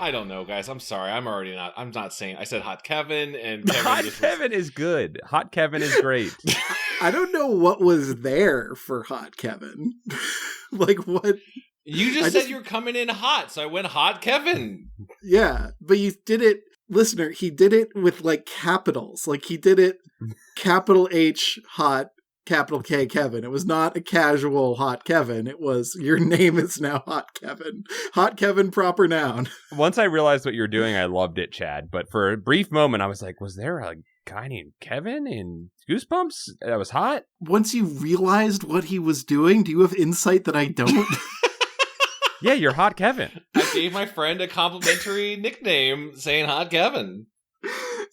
I don't know, guys. I'm sorry. I'm not saying. I said Hot Kevin, and Kevin Hot Kevin is good. Hot Kevin is great. I don't know what was there for Hot Kevin. Like, what? You just said you were coming in hot, so I went Hot Kevin. Yeah, but you did it, listener, he did it with, like, capitals. Like, he did it capital H, hot, capital K, Kevin. It was not a casual Hot Kevin. It was, your name is now Hot Kevin. Hot Kevin, proper noun. Once I realized what you were doing, I loved it, Chad. But for a brief moment, I was like, was there a guy named Kevin in Goosebumps that was hot? Once you realized what he was doing, do you have insight that I don't? Yeah, you're Hot Kevin. I gave my friend a complimentary nickname saying Hot Kevin.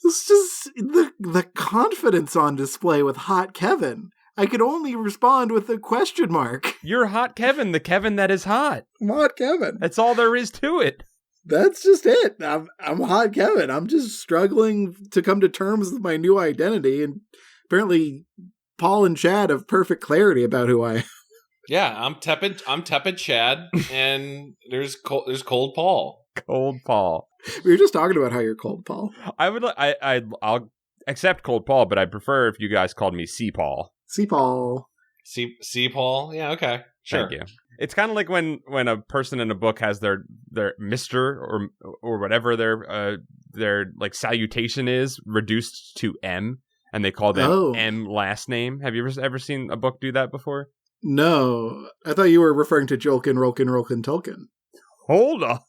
It's just the confidence on display with Hot Kevin. I could only respond with a question mark. You're Hot Kevin, the Kevin that is hot. I'm Hot Kevin. That's all there is to it. That's just it. I'm Hot Kevin. I'm just struggling to come to terms with my new identity, and apparently Paul and Chad have perfect clarity about who I am. Yeah, I'm tepid Chad, and there's cold Paul. Cold Paul. We were just talking about how you're cold, Paul. I'll accept Cold Paul, but I prefer if you guys called me C Paul. See, Paul. C Paul? Yeah, okay. Sure. Thank you. It's kind of like when a person in a book has their Mr. or whatever their like salutation is reduced to M, and they call them M last name. Have you ever seen a book do that before? No, I thought you were referring to Jolkin, Rolkin, Tolkien. Hold on.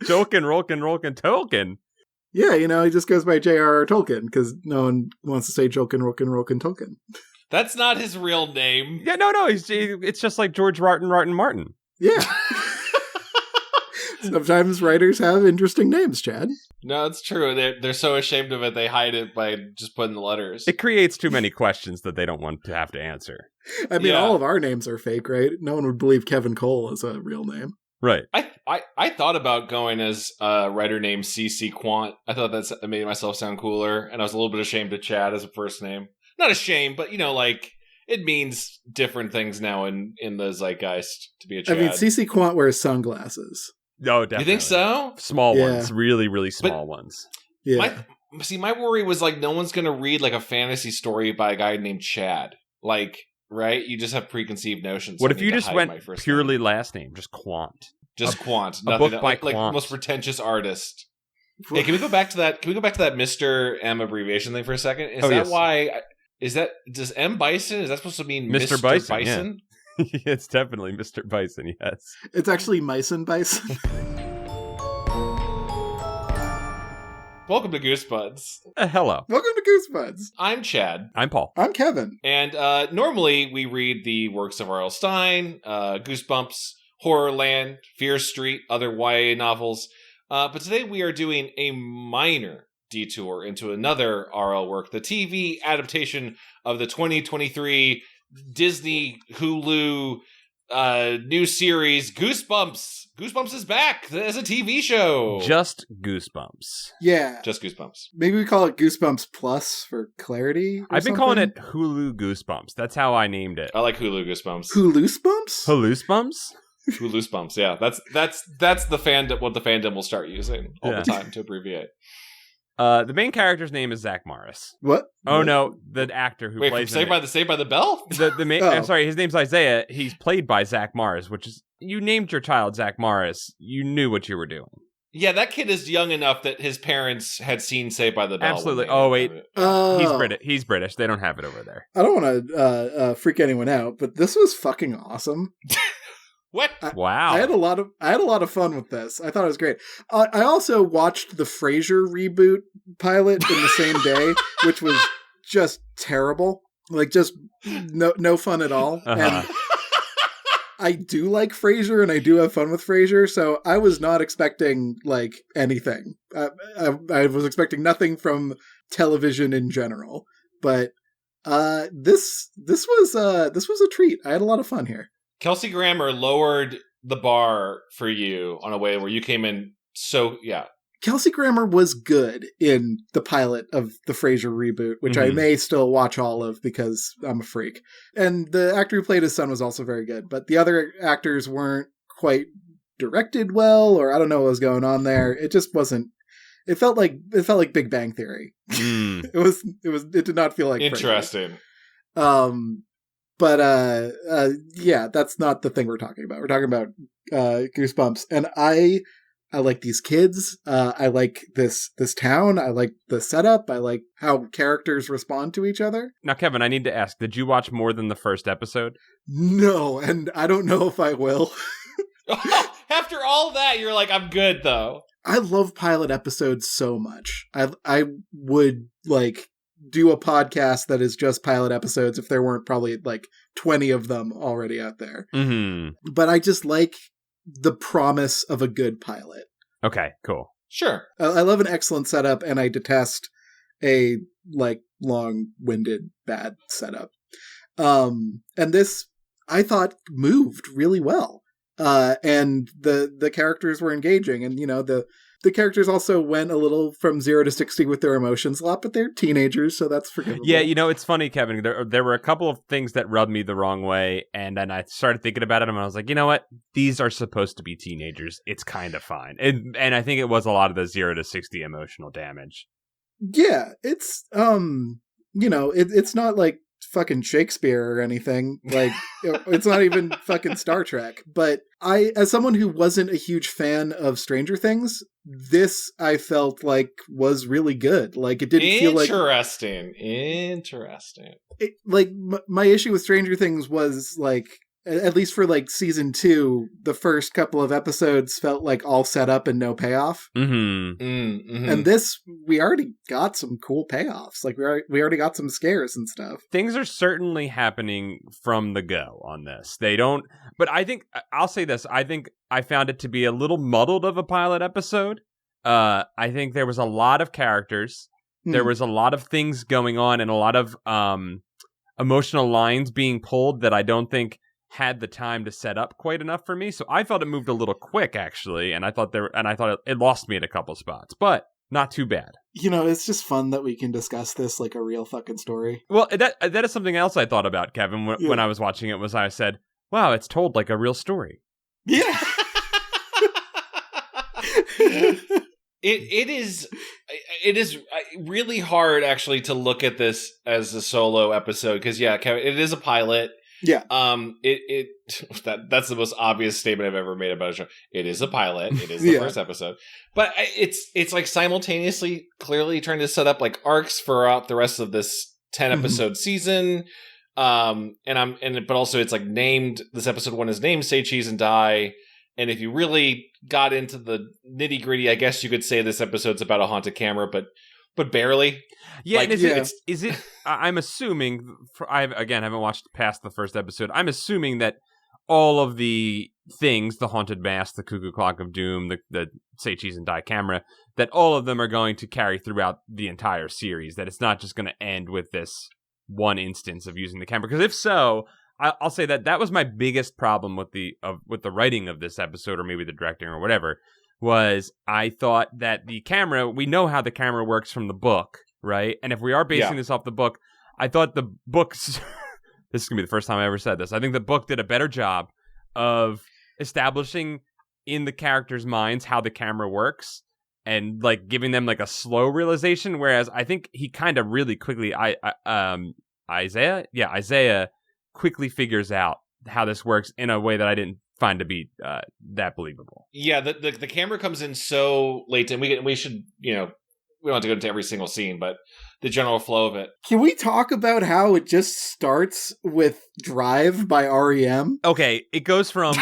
Jolkin, Rolkin, Tolkien. Yeah, he just goes by J.R.R. Tolkien, because no one wants to say Jolkin, Rolkin, Tolkien. That's not his real name. Yeah, no, it's just like George Martin. Yeah. Sometimes writers have interesting names, Chad. No, it's true. They're so ashamed of it, they hide it by just putting the letters. It creates too many questions that they don't want to have to answer. I mean, all of our names are fake, right? No one would believe Kevin Cole is a real name. Right. I thought about going as a writer named CC Quant. I thought that made myself sound cooler, and I was a little bit ashamed of Chad as a first name. Not ashamed, but, like, it means different things now in the zeitgeist to be a Chad. I mean, CC Quant wears sunglasses. No, definitely. You think so? Small ones. Really, really small ones. Yeah. My worry was, like, no one's going to read, like, a fantasy story by a guy named Chad. Like, right? You just have preconceived notions. What if you just went purely last name? Just Quant. Just Quant. A book by Quant. Like, most pretentious artist. Hey, can we go back to that Mr. M abbreviation thing for a second? Does M Bison, is that supposed to mean Mr. Bison? Yeah. It's definitely Mr. Bison, yes. It's actually Meissen Bison. Welcome to Goosebuds. Hello. Welcome to Goosebuds. I'm Chad. I'm Paul. I'm Kevin. And normally we read the works of R.L. Stine, Goosebumps, Horrorland, Fear Street, other YA novels. But today we are doing a minor detour into another R.L. work, the TV adaptation of the 2023 Disney Hulu new series, Goosebumps. Goosebumps is back as a TV show. Just Goosebumps. Yeah. Just Goosebumps. Maybe we call it Goosebumps Plus for clarity. I've been calling it Hulu Goosebumps. That's how I named it. I like Hulu Goosebumps. Huluspumps? Huluspumps? Huluspumps, yeah. That's the fandom, what the fandom will start using all the time to abbreviate. The main character's name is Zach Morris. What? Oh no, the actor who plays Saved by the Bell? The main. I'm sorry, his name's Isaiah. He's played by Zach Morris, which is, you named your child Zach Morris. You knew what you were doing. Yeah, that kid is young enough that his parents had seen Saved by the Bell. Absolutely. Oh wait, he's British. They don't have it over there. I don't want to freak anyone out, but this was fucking awesome. What? Wow! I had a lot of fun with this. I thought it was great. I also watched the Frasier reboot pilot in the same day, which was just terrible. Like, just no fun at all. And I do like Frasier, and I do have fun with Frasier, so I was not expecting like anything. I was expecting nothing from television in general, but this was a treat. I had a lot of fun here. Kelsey Grammer lowered the bar for you on a way where you came in Kelsey Grammer was good in the pilot of the Frasier reboot, which I may still watch all of because I'm a freak. And the actor who played his son was also very good, but the other actors weren't quite directed well, or I don't know what was going on there. It just wasn't. It felt like Big Bang Theory. It did not feel like interesting. Yeah, that's not the thing we're talking about. We're talking about Goosebumps, and I like these kids. I like this town. I like the setup. I like how characters respond to each other. Now, Kevin, I need to ask: did you watch more than the first episode? No, and I don't know if I will. After all that, you're like, I'm good though. I love pilot episodes so much. I would like do a podcast that is just pilot episodes if there weren't probably like 20 of them already out there. Mm-hmm. But I just like the promise of a good pilot. Okay, cool. Sure. I love an excellent setup, and I detest a like long-winded bad setup. And this I thought moved really well. And the characters were engaging, and the characters also went a little from 0 to 60 with their emotions a lot, but they're teenagers, so that's forgivable. Yeah, it's funny, Kevin. There were a couple of things that rubbed me the wrong way, and then I started thinking about it, and I was like, you know what? These are supposed to be teenagers. It's kind of fine. And I think it was a lot of the 0 to 60 emotional damage. Yeah, it's it's not like fucking Shakespeare or anything. Like, it's not even fucking Star Trek. But I, as someone who wasn't a huge fan of Stranger Things, this I felt like was really good. Like, it didn't feel like interesting. My issue with Stranger Things was like, at least for like season 2, the first couple of episodes felt like all set up and no payoff. Mm-hmm. Mm-hmm. And this, we already got some cool payoffs. Like we already got some scares and stuff. Things are certainly happening from the go on this. They don't, but I think, I'll say this, I think I found it to be a little muddled of a pilot episode. I think there was a lot of characters. There was a lot of things going on, and a lot of emotional lines being pulled that I don't think had the time to set up quite enough for me. So I felt it moved a little quick, actually, and I thought it lost me at a couple spots, but not too bad. It's just fun that we can discuss this like a real fucking story. Well, that is something else I thought about, Kevin, when I was watching it, was I said, wow, it's told like a real story. Yeah. It is really hard actually to look at this as a solo episode, because Kevin, it is a pilot. Yeah. That's the most obvious statement I've ever made about a show. It is a pilot. It is the first episode, but it's like simultaneously clearly trying to set up like arcs throughout the rest of this 10 episode season. But also it's like named, this episode 1 is named Say Cheese and Die. And if you really got into the nitty gritty, I guess you could say this episode's about a haunted camera, but barely. Yeah, like, and is it? I'm assuming. I haven't watched past the first episode. I'm assuming that all of the things, the haunted mask, the cuckoo clock of doom, the Say Cheese and Die camera, that all of them are going to carry throughout the entire series. That it's not just going to end with this one instance of using the camera. Because if so, I'll say that was my biggest problem with the writing of this episode, or maybe the directing or whatever. Was I thought that the camera, we know how the camera works from the book, right? And if we are basing this off the book, I thought the books, this is going to be the first time I ever said this, I think the book did a better job of establishing in the characters' minds how the camera works and like giving them like a slow realization, whereas I think he kind of really quickly, Isaiah quickly figures out how this works in a way that I didn't find to be that believable. Yeah, the camera comes in so late, and we should, we don't have to go into every single scene, but the general flow of it. Can we talk about how it just starts with Drive by REM? Okay, it goes from,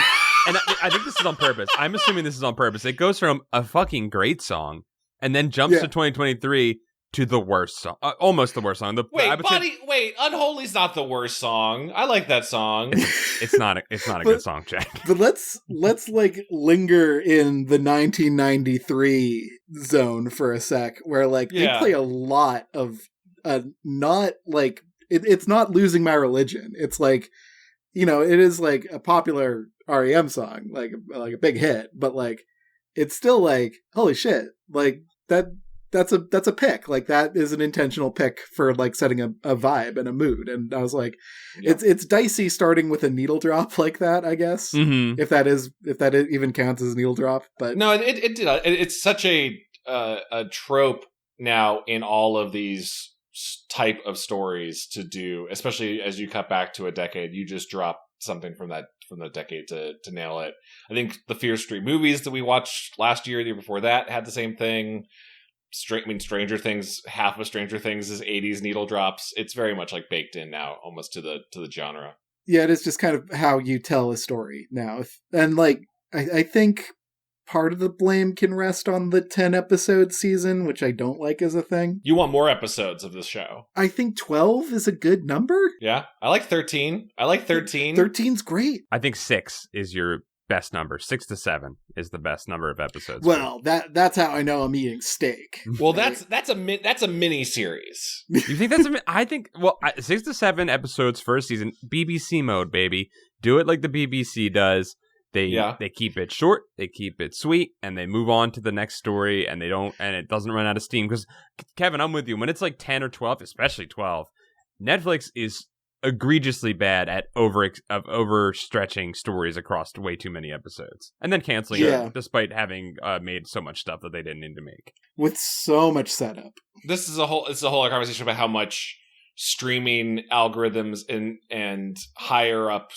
and I think this is on purpose. I'm assuming this is on purpose. It goes from a fucking great song and then jumps to 2023 to the worst song, almost the worst song. Wait, Unholy's not the worst song. I like that song. It's not a good song, Jack. But let's like linger in the 1993 zone for a sec, where like they play a lot of not like it's not Losing My Religion. It's like, it is like a popular REM song, like a big hit, but like it's still like, holy shit, like that's a pick. Like, that is an intentional pick for like setting a vibe and a mood. And I was like, it's dicey starting with a needle drop like that, I guess. Mm-hmm. If that even counts as a needle drop. But no, it did. It's such a trope now in all of these type of stories to do, especially as you cut back to a decade. You just drop something from the decade to nail it. I think the Fear Street movies that we watched last year, the year before that, had the same thing. Stranger Things, half of Stranger Things is 80s needle drops. It's very much like baked in now, almost to the genre. Yeah, it is just kind of how you tell a story now. And like, I think part of the blame can rest on the 10 episode season, which I don't like as a thing. You want more episodes of this show. I think 12 is a good number. Yeah, I like 13. 13's great. I think 6 is your best number. 6 to 7 is the best number of episodes. Well, that's how I know I'm eating steak. Well, that's a mini series. You think I think 6 to 7 episodes first season, BBC mode, baby. Do it like the BBC does. They keep it short, they keep it sweet, and they move on to the next story, and it doesn't run out of steam. Because Kevin, I'm with you. When it's like 10 or 12, especially 12, Netflix is egregiously bad at overstretching stories across way too many episodes, and then canceling it, despite having made so much stuff that they didn't need to make with so much setup. This is a whole other conversation about how much streaming algorithms and higher up,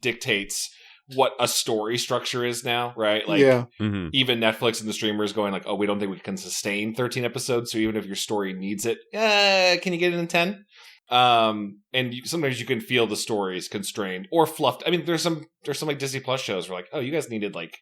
dictates what a story structure is now, right? Like, even Netflix and the streamers going like, oh, we don't think we can sustain 13 episodes, so even if your story needs it, can you get it in 10? And sometimes you can feel the stories constrained or fluffed. I mean, there's some like Disney Plus shows where like, oh, you guys needed like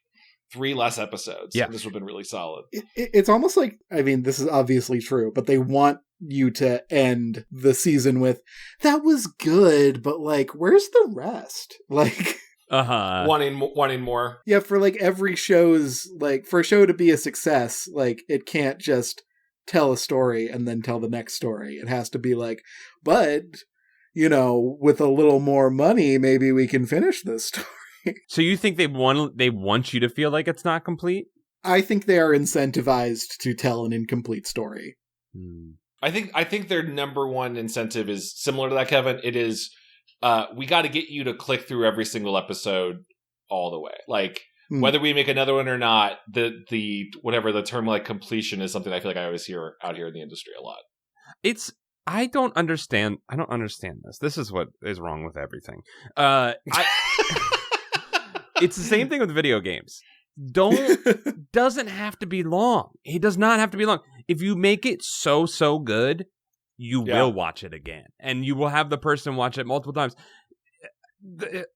3 less episodes. Yeah, this would have been really solid. It's almost like, I mean, this is obviously true, but they want you to end the season with, that was good, but like, where's the rest? Like, wanting more. Yeah, for like every show's, like, for a show to be a success, like, it can't just tell a story and then tell the next story. It has to be like, but, with a little more money, maybe we can finish this story. So you think they want you to feel like it's not complete? I think they are incentivized to tell an incomplete story. I think their number one incentive is similar to that, Kevin. It is, we got to get you to click through every single episode all the way. Like, whether we make another one or not, the whatever the term like completion is something I feel like I always hear out here in the industry a lot. I don't understand this. This is what is wrong with everything. It's the same thing with video games. Doesn't have to be long. It does not have to be long. If you make it so good, you will watch it again, and you will have the person watch it multiple times.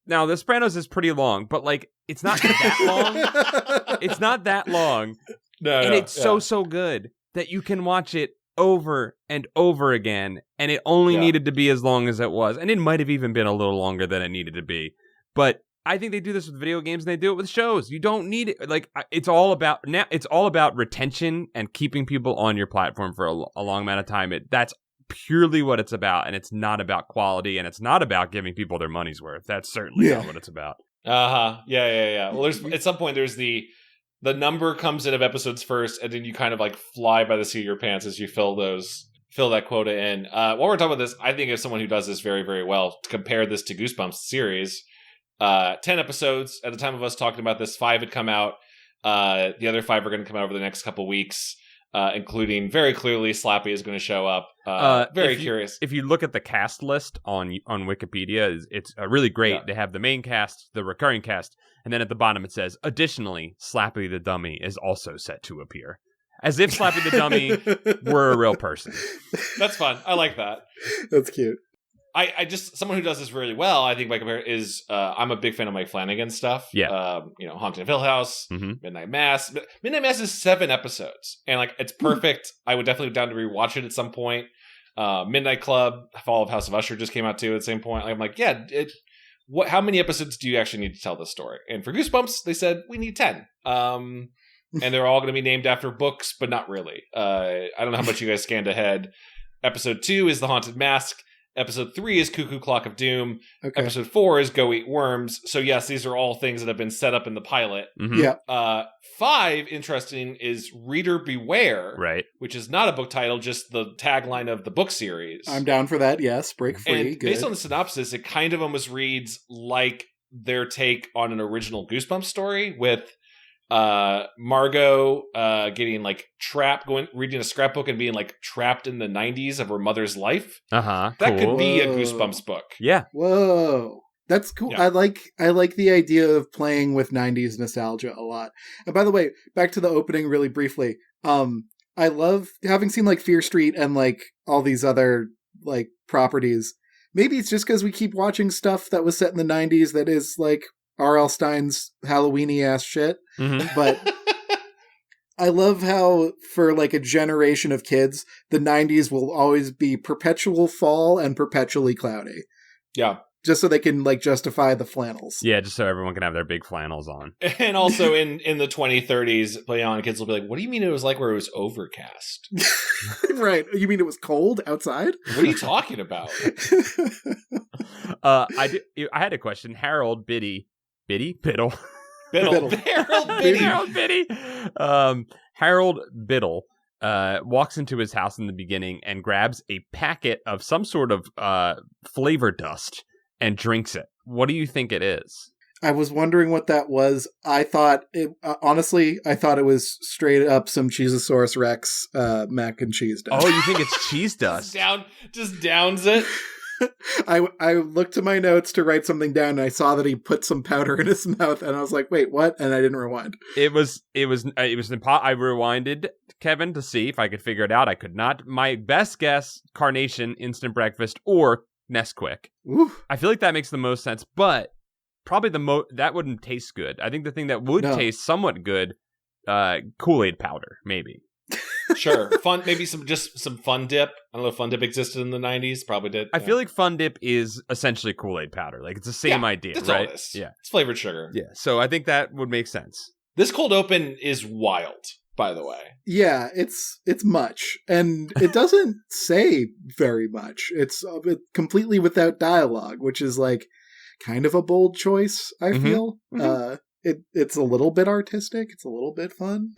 Now, The Sopranos is pretty long, but like, it's not that long. It's not that long. It's so good that you can watch it over and over again, and it only needed to be as long as it was, and it might have even been a little longer than it needed to be. But I think they do this with video games, and they do it with shows. You don't need it. Like, it's all about retention and keeping people on your platform for a long amount of time. That's purely what it's about, and it's not about quality, and it's not about giving people their money's worth. That's certainly not what it's about. Yeah. Well, at some point there's the number comes in of episodes first, and then you kind of like fly by the seat of your pants as you fill that quota in. While we're talking about this, I think of someone who does this very, very well. To compare this to Goosebumps series, 10 episodes at the time of us talking about this. 5 had come out. The other 5 are going to come out over the next couple weeks. Including very clearly Slappy is going to show up. Very curious. If you look at the cast list on Wikipedia, it's really great. Yeah. They have the main cast, the recurring cast, and then at the bottom it says, additionally, Slappy the Dummy is also set to appear. As if Slappy the Dummy were a real person. That's fun. I like that. That's cute. I just, someone who does this really well, I think by comparison is, I'm a big fan of Mike Flanagan's stuff. Yeah. Haunting of Hill House, Midnight Mass. Midnight Mass is 7 episodes, and like, it's perfect. I would definitely be down to rewatch it at some point. Midnight Club, Fall of House of Usher just came out too at the same point. I'm like, how many episodes do you actually need to tell this story? And for Goosebumps, they said, we need 10. And they're all going to be named after books, but not really. I don't know how much you guys scanned ahead. Episode 2 is The Haunted Mask. Episode 3 is Cuckoo Clock of Doom. Okay. Episode 4 is Go Eat Worms. So yes, these are all things that have been set up in the pilot. Mm-hmm. Yeah. 5, interesting, is Reader Beware. Right. Which is not a book title, just the tagline of the book series. I'm down for that. Yes. Break free. And Good. based on the synopsis, it kind of almost reads like their take on an original Goosebumps story with Margot getting like trapped, reading a scrapbook and being like trapped in the 90s of her mother's life. That That could be a Whoa. Goosebumps book. Yeah. Whoa. That's cool. Yeah. I like the idea of playing with 90s nostalgia a lot. And by the way, back to the opening really briefly. I love having seen like Fear Street and like all these other like properties. Maybe it's just because we keep watching stuff that was set in the 90s that is like R.L. Stein's Halloween-y ass shit. Mm-hmm. But I love how for like a generation of kids, the 90s will always be perpetual fall and perpetually cloudy. Yeah. Just so they can like justify the flannels. Yeah, just so everyone can have their big flannels on. And also in the 2030s, play on, kids will be like, what do you mean it was like where it was overcast? Right. You mean it was cold outside? What are you talking about? I had a question. Harold Biddle. Biddle. Biddle. Harold Biddy. Harold Biddy. Harold Biddle walks into his house in the beginning and grabs a packet of some sort of flavor dust and drinks it. What do you think it is? I was wondering what that was. I thought it, honestly, I thought it was straight up some Cheezosaurus Rex mac and cheese dust. Oh, you think it's cheese dust? Just downs it. I looked to my notes to write something down and I saw that he put some powder in his mouth and I was like, wait, what? And I didn't rewind. I rewinded, Kevin, to see if I could figure it out. I could not. My best guess, Carnation, Instant Breakfast, or Nesquik. Ooh. I feel like that makes the most sense, but probably that wouldn't taste good. I think the thing that would taste somewhat good, Kool-Aid powder, maybe. Sure. Fun, maybe some Fun Dip. I don't know if Fun Dip existed in the 90s. Probably did. I feel like Fun Dip is essentially Kool-Aid powder. Like, it's the same idea, that's right? All it is. Yeah. It's flavored sugar. Yeah, so I think that would make sense. This cold open is wild, by the way. Yeah, it's much. And it doesn't say very much. It's completely without dialogue, which is like kind of a bold choice, I feel. Mm-hmm. It's a little bit artistic. It's a little bit fun.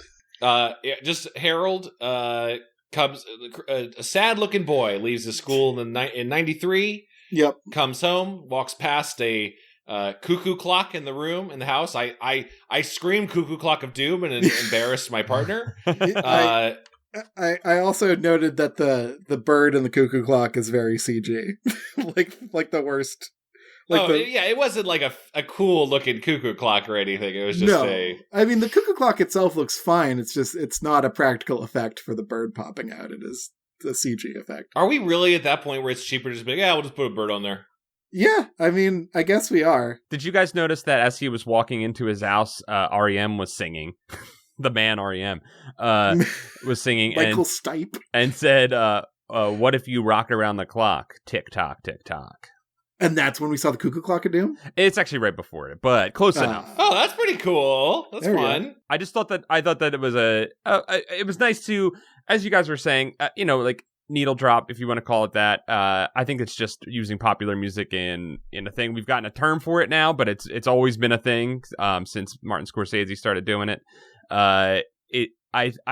Just Harold comes, a sad-looking boy leaves the school in 93. Yep. Comes home, walks past a cuckoo clock in the house. I screamed "Cuckoo Clock of Doom" and embarrassed my partner. I also noted that the bird in the cuckoo clock is very CG, like the worst. It wasn't like a cool looking cuckoo clock or anything. It was just I mean, the cuckoo clock itself looks fine. It's not a practical effect for the bird popping out. It is a CG effect. Are we really at that point where it's cheaper to just be like, we'll just put a bird on there? Yeah, I mean, I guess we are. Did you guys notice that as he was walking into his house, REM was singing? The man REM was singing. Michael Stipe. And said, what if you rock around the clock? Tick tock, tick tock. And that's when we saw the cuckoo clock of doom? It's actually right before it, but close enough. Oh, that's pretty cool. That's fun. I just thought that it was it was nice to, as you guys were saying, like needle drop, if you want to call it that. I think it's just using popular music in a thing. We've gotten a term for it now, but it's always been a thing since Martin Scorsese started doing it. I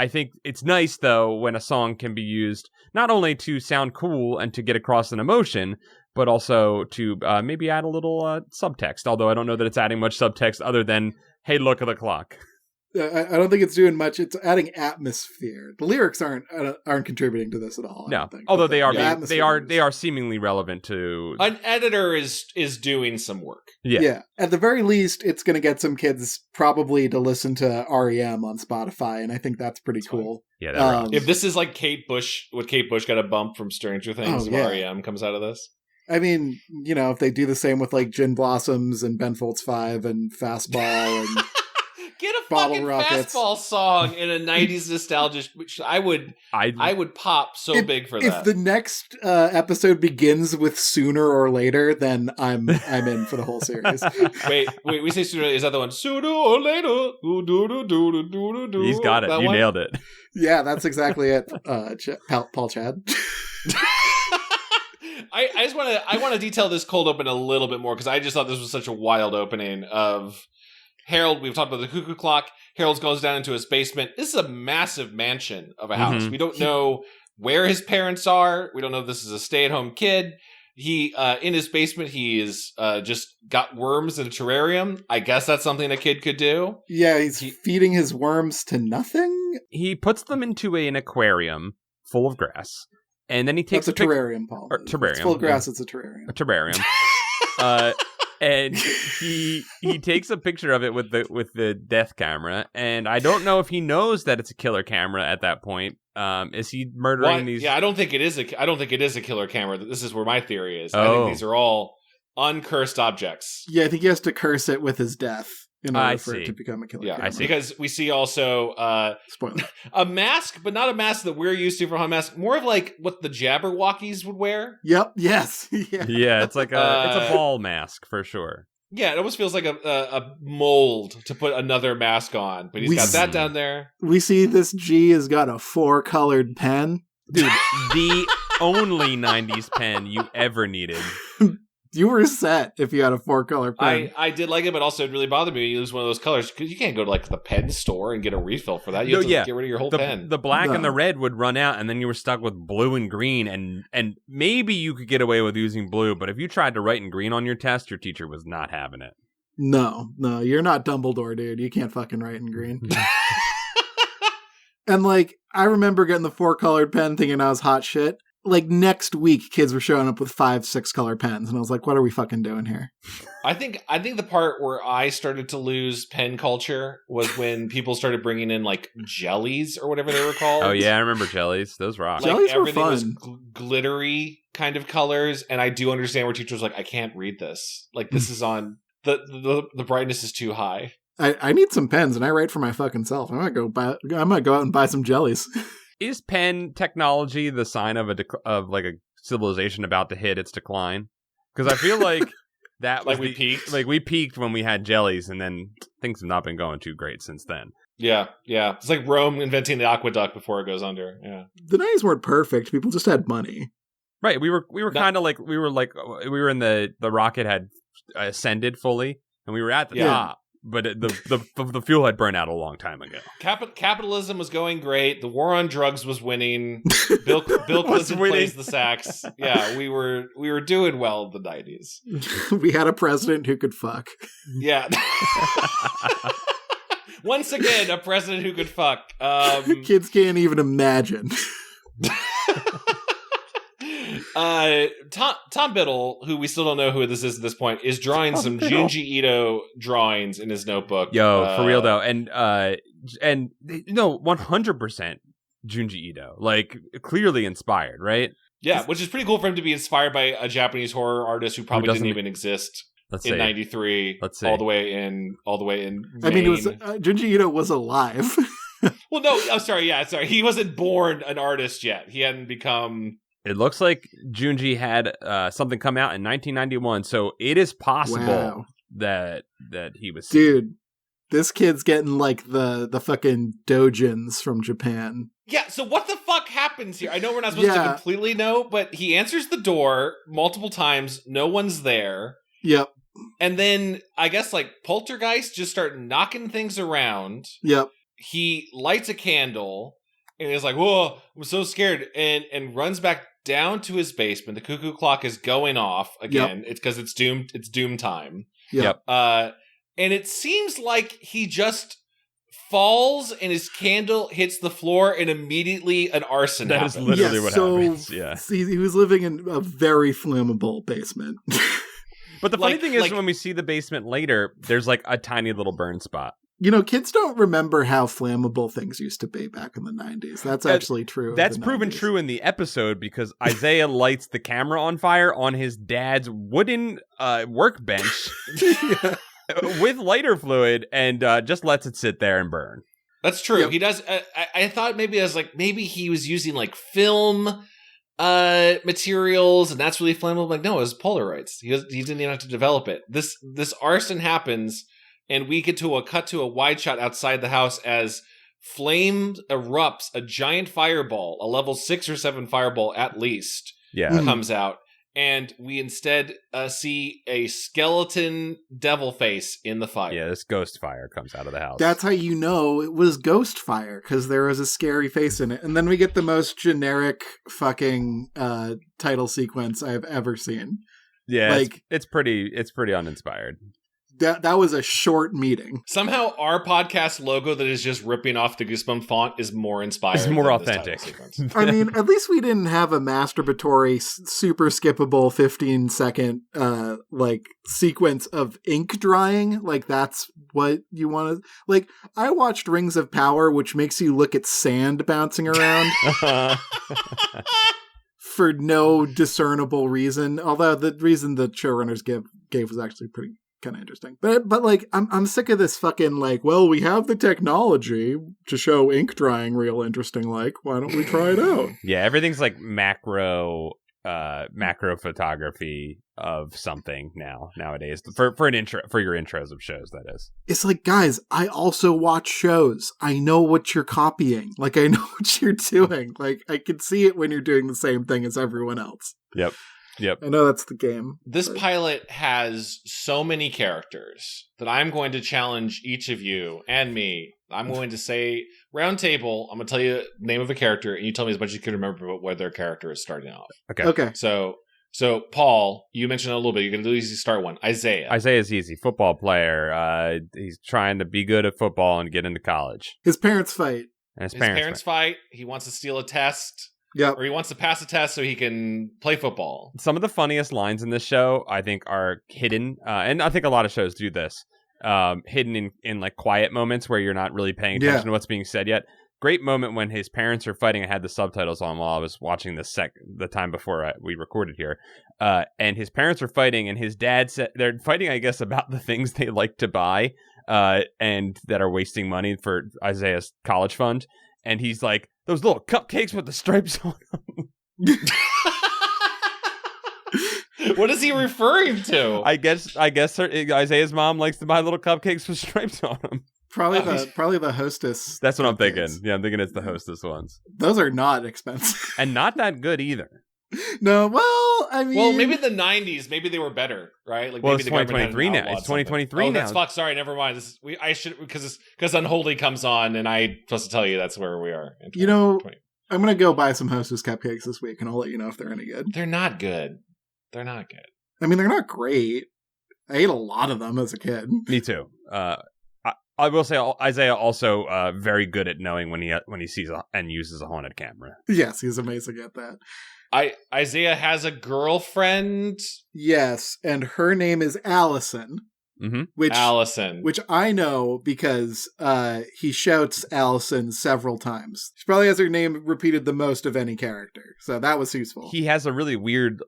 think it's nice though when a song can be used not only to sound cool and to get across an emotion, but also to maybe add a little subtext. Although I don't know that it's adding much subtext other than, hey, look at the clock. I don't think it's doing much. It's adding atmosphere. The lyrics aren't contributing to this at all. No, I don't think. although they are seemingly relevant to. An editor is doing some work. Yeah. At the very least, it's going to get some kids probably to listen to REM on Spotify, and I think that's pretty cool. Yeah, that if this is like Kate Bush, what Kate Bush got a bump from Stranger Things, REM comes out of this. I mean, if they do the same with like Gin Blossoms and Ben Folds 5 and Fastball and get a Bottle fucking Rockets. Fastball song in a 90s nostalgia, which I would pop so big for that. If the next episode begins with Sooner or Later, then I'm in for the whole series. wait, we say sooner. Is that the one? Sooner or later. He's got it. That you one? nailed it. Yeah, that's exactly it. Paul Chad. I just want to detail this cold open a little bit more because I just thought this was such a wild opening of Harold. We've talked about the cuckoo clock. Harold goes down into his basement. This is a massive mansion of a house. We don't know where his parents are. We don't know if this is a stay-at-home kid. He in his basement, he is just got worms in a terrarium. I guess that's something a kid could do. Yeah, he's feeding his worms to nothing. He puts them into an aquarium full of grass, and then he takes a terrarium, Paul. Terrarium. It's full of grass. It's a terrarium. A terrarium. And he takes a picture of it with the death camera, and I don't know if he knows that it's a killer camera at that point. Is he murdering these? Yeah, I don't think it is a killer camera. This is where my theory is. I think these are all uncursed objects. Yeah, I think he has to curse it with his death in order for it to become a killer camera. I see. Because we see also spoiler. A mask, but not a mask that we're used to from a mask. More of like what the Jabberwockies would wear. Yep. Yes. Yeah. It's like it's a ball mask for sure. Yeah, it almost feels like a mold to put another mask on, but he's got that down there. We see this G has got a 4-colored pen. Dude, the only 90s pen you ever needed. You were set if you had a 4-color pen. I did like it, but also it really bothered me when you lose one of those colors because you can't go to like the pen store and get a refill for that. You have to get rid of your whole pen. The black and the red would run out, and then you were stuck with blue and green, and maybe you could get away with using blue, but if you tried to write in green on your test, your teacher was not having it. No, you're not Dumbledore, dude. You can't fucking write in green. And like, I remember getting the 4-colored pen thinking I was hot shit. Like next week, kids were showing up with 5 6-color pens, and I was like, "What are we fucking doing here?" I think the part where I started to lose pen culture was when people started bringing in like jellies or whatever they were called. Oh yeah, I remember jellies; those rock. Like, jellies everything were fun. Was glittery kind of colors, and I do understand where teachers were like, "I can't read this. Like this is on the brightness is too high." I need some pens, and I write for my fucking self. I might go out and buy some jellies. Is pen technology the sign of like a civilization about to hit its decline? Because I feel like that was we peaked. Like we peaked when we had jellies, and then things have not been going too great since then. Yeah. It's like Rome inventing the aqueduct before it goes under. Yeah. The 90s weren't perfect. People just had money. Right. We were kind of like we were in the rocket had ascended fully, and we were at the top. But the fuel had burned out a long time ago. Capitalism was going great. The war on drugs was winning. Bill Clinton plays the sax. Yeah, we were doing well in the 90s. We had a president who could fuck. Yeah. Once again, a president who could fuck. Kids can't even imagine. Tom Biddle, who we still don't know who this is at this point, is drawing some Junji Ito drawings in his notebook. Yo, for real though, and no, 100% Junji Ito, like clearly inspired, right? Yeah, which is pretty cool for him to be inspired by a Japanese horror artist who probably didn't even exist in '93. All the way in. Maine. I mean, it was Junji Ito was alive. Well, no, I'm sorry. Yeah, sorry, he wasn't born an artist yet. He hadn't become. It looks like Junji had something come out in 1991, so it is possible that he was. Dude, this kid's getting like the fucking doujins from Japan. Yeah, so what the fuck happens here? I know we're not supposed to completely know, but he answers the door multiple times. No one's there. Yep. And then I guess like poltergeists just start knocking things around. Yep. He lights a candle and he's like, "Whoa, I'm so scared," and runs back down to his basement. The cuckoo clock is going off again. Yep. It's because it's doom time. Yep. And it seems like he just falls and his candle hits the floor and immediately an arson happens. That is literally what happens. Yeah. He was living in a very flammable basement. But the funny thing is when we see the basement later, there's like a tiny little burn spot. You know, kids don't remember how flammable things used to be back in the 90s. That's actually true. That's proven true in the episode because Isaiah lights the camera on fire on his dad's wooden workbench with lighter fluid and just lets it sit there and burn. That's true. Yep. He does. I thought maybe he was using like film materials and that's really flammable. Like, no, it was Polaroids. He didn't even have to develop it. This arson happens. And we get to cut to a wide shot outside the house as flame erupts. A giant fireball, a level 6 or 7 fireball at least, comes out. and we instead see a skeleton devil face in the fire. Yeah, this ghost fire comes out of the house. That's how you know it was ghost fire, because there was a scary face in it. And then we get the most generic fucking title sequence I've ever seen. Yeah, like it's pretty uninspired. That was a short meeting. Somehow our podcast logo that is just ripping off the Goosebumps font is more inspired. It's more than authentic. This title sequence. I mean, at least we didn't have a masturbatory, super skippable 15-second like sequence of ink drying. Like that's what you want to. Like I watched Rings of Power, which makes you look at sand bouncing around. For no discernible reason, although the reason the showrunners gave was actually pretty kind of interesting. But like I'm sick of this fucking like, well, we have the technology to show ink drying real interesting. Like, why don't we try it out? Yeah, everything's like macro photography of something nowadays for your intros of shows. That is, it's like, guys, I also watch shows. I know what you're copying. Like, I know what you're doing. Like, I can see it when you're doing the same thing as everyone else. Yep. I know that's the game. This pilot has so many characters that I'm going to challenge each of you and me. I'm going to say, round table, I'm going to tell you the name of a character, and you tell me as much as you can remember about where their character is starting off. Okay. So Paul, you mentioned a little bit. You can easily start one. Isaiah's easy. Football player. He's trying to be good at football and get into college. His parents fight. And his parents fight. He wants to steal a test. Yeah. Or he wants to pass a test so he can play football. Some of the funniest lines in this show, I think, are hidden. And I think a lot of shows do this. Hidden in like quiet moments where you're not really paying attention to what's being said yet. Great moment when his parents are fighting. I had the subtitles on while I was watching the time before we recorded here. And his parents are fighting, and his dad said they're fighting, I guess, about the things they like to buy and that are wasting money for Isaiah's college fund. And he's like, those little cupcakes with the stripes on them. What is he referring to? I guess Isaiah's mom likes to buy little cupcakes with stripes on them. Probably the Hostess. That's what I'm thinking. Yeah, I'm thinking it's the Hostess ones. Those are not expensive. And not that good either. No, well, I mean... Well, maybe the 90s, maybe they were better, right? Like, well, maybe it's 2023 now. It's 2023 now. That's fuck. Sorry, never mind. I should, because Unholy comes on, and I'm supposed to tell you that's where we are. You know, I'm going to go buy some Hostess cupcakes this week, and I'll let you know if they're any good. They're not good. They're not good. I mean, they're not great. I ate a lot of them as a kid. Me too. I will say Isaiah also very good at knowing when he sees and uses a haunted camera. Yes, he's amazing at that. Isaiah has a girlfriend. Yes, and her name is Allison. Mm-hmm. Which I know because he shouts Allison several times. She probably has her name repeated the most of any character, so that was useful. He has a really weird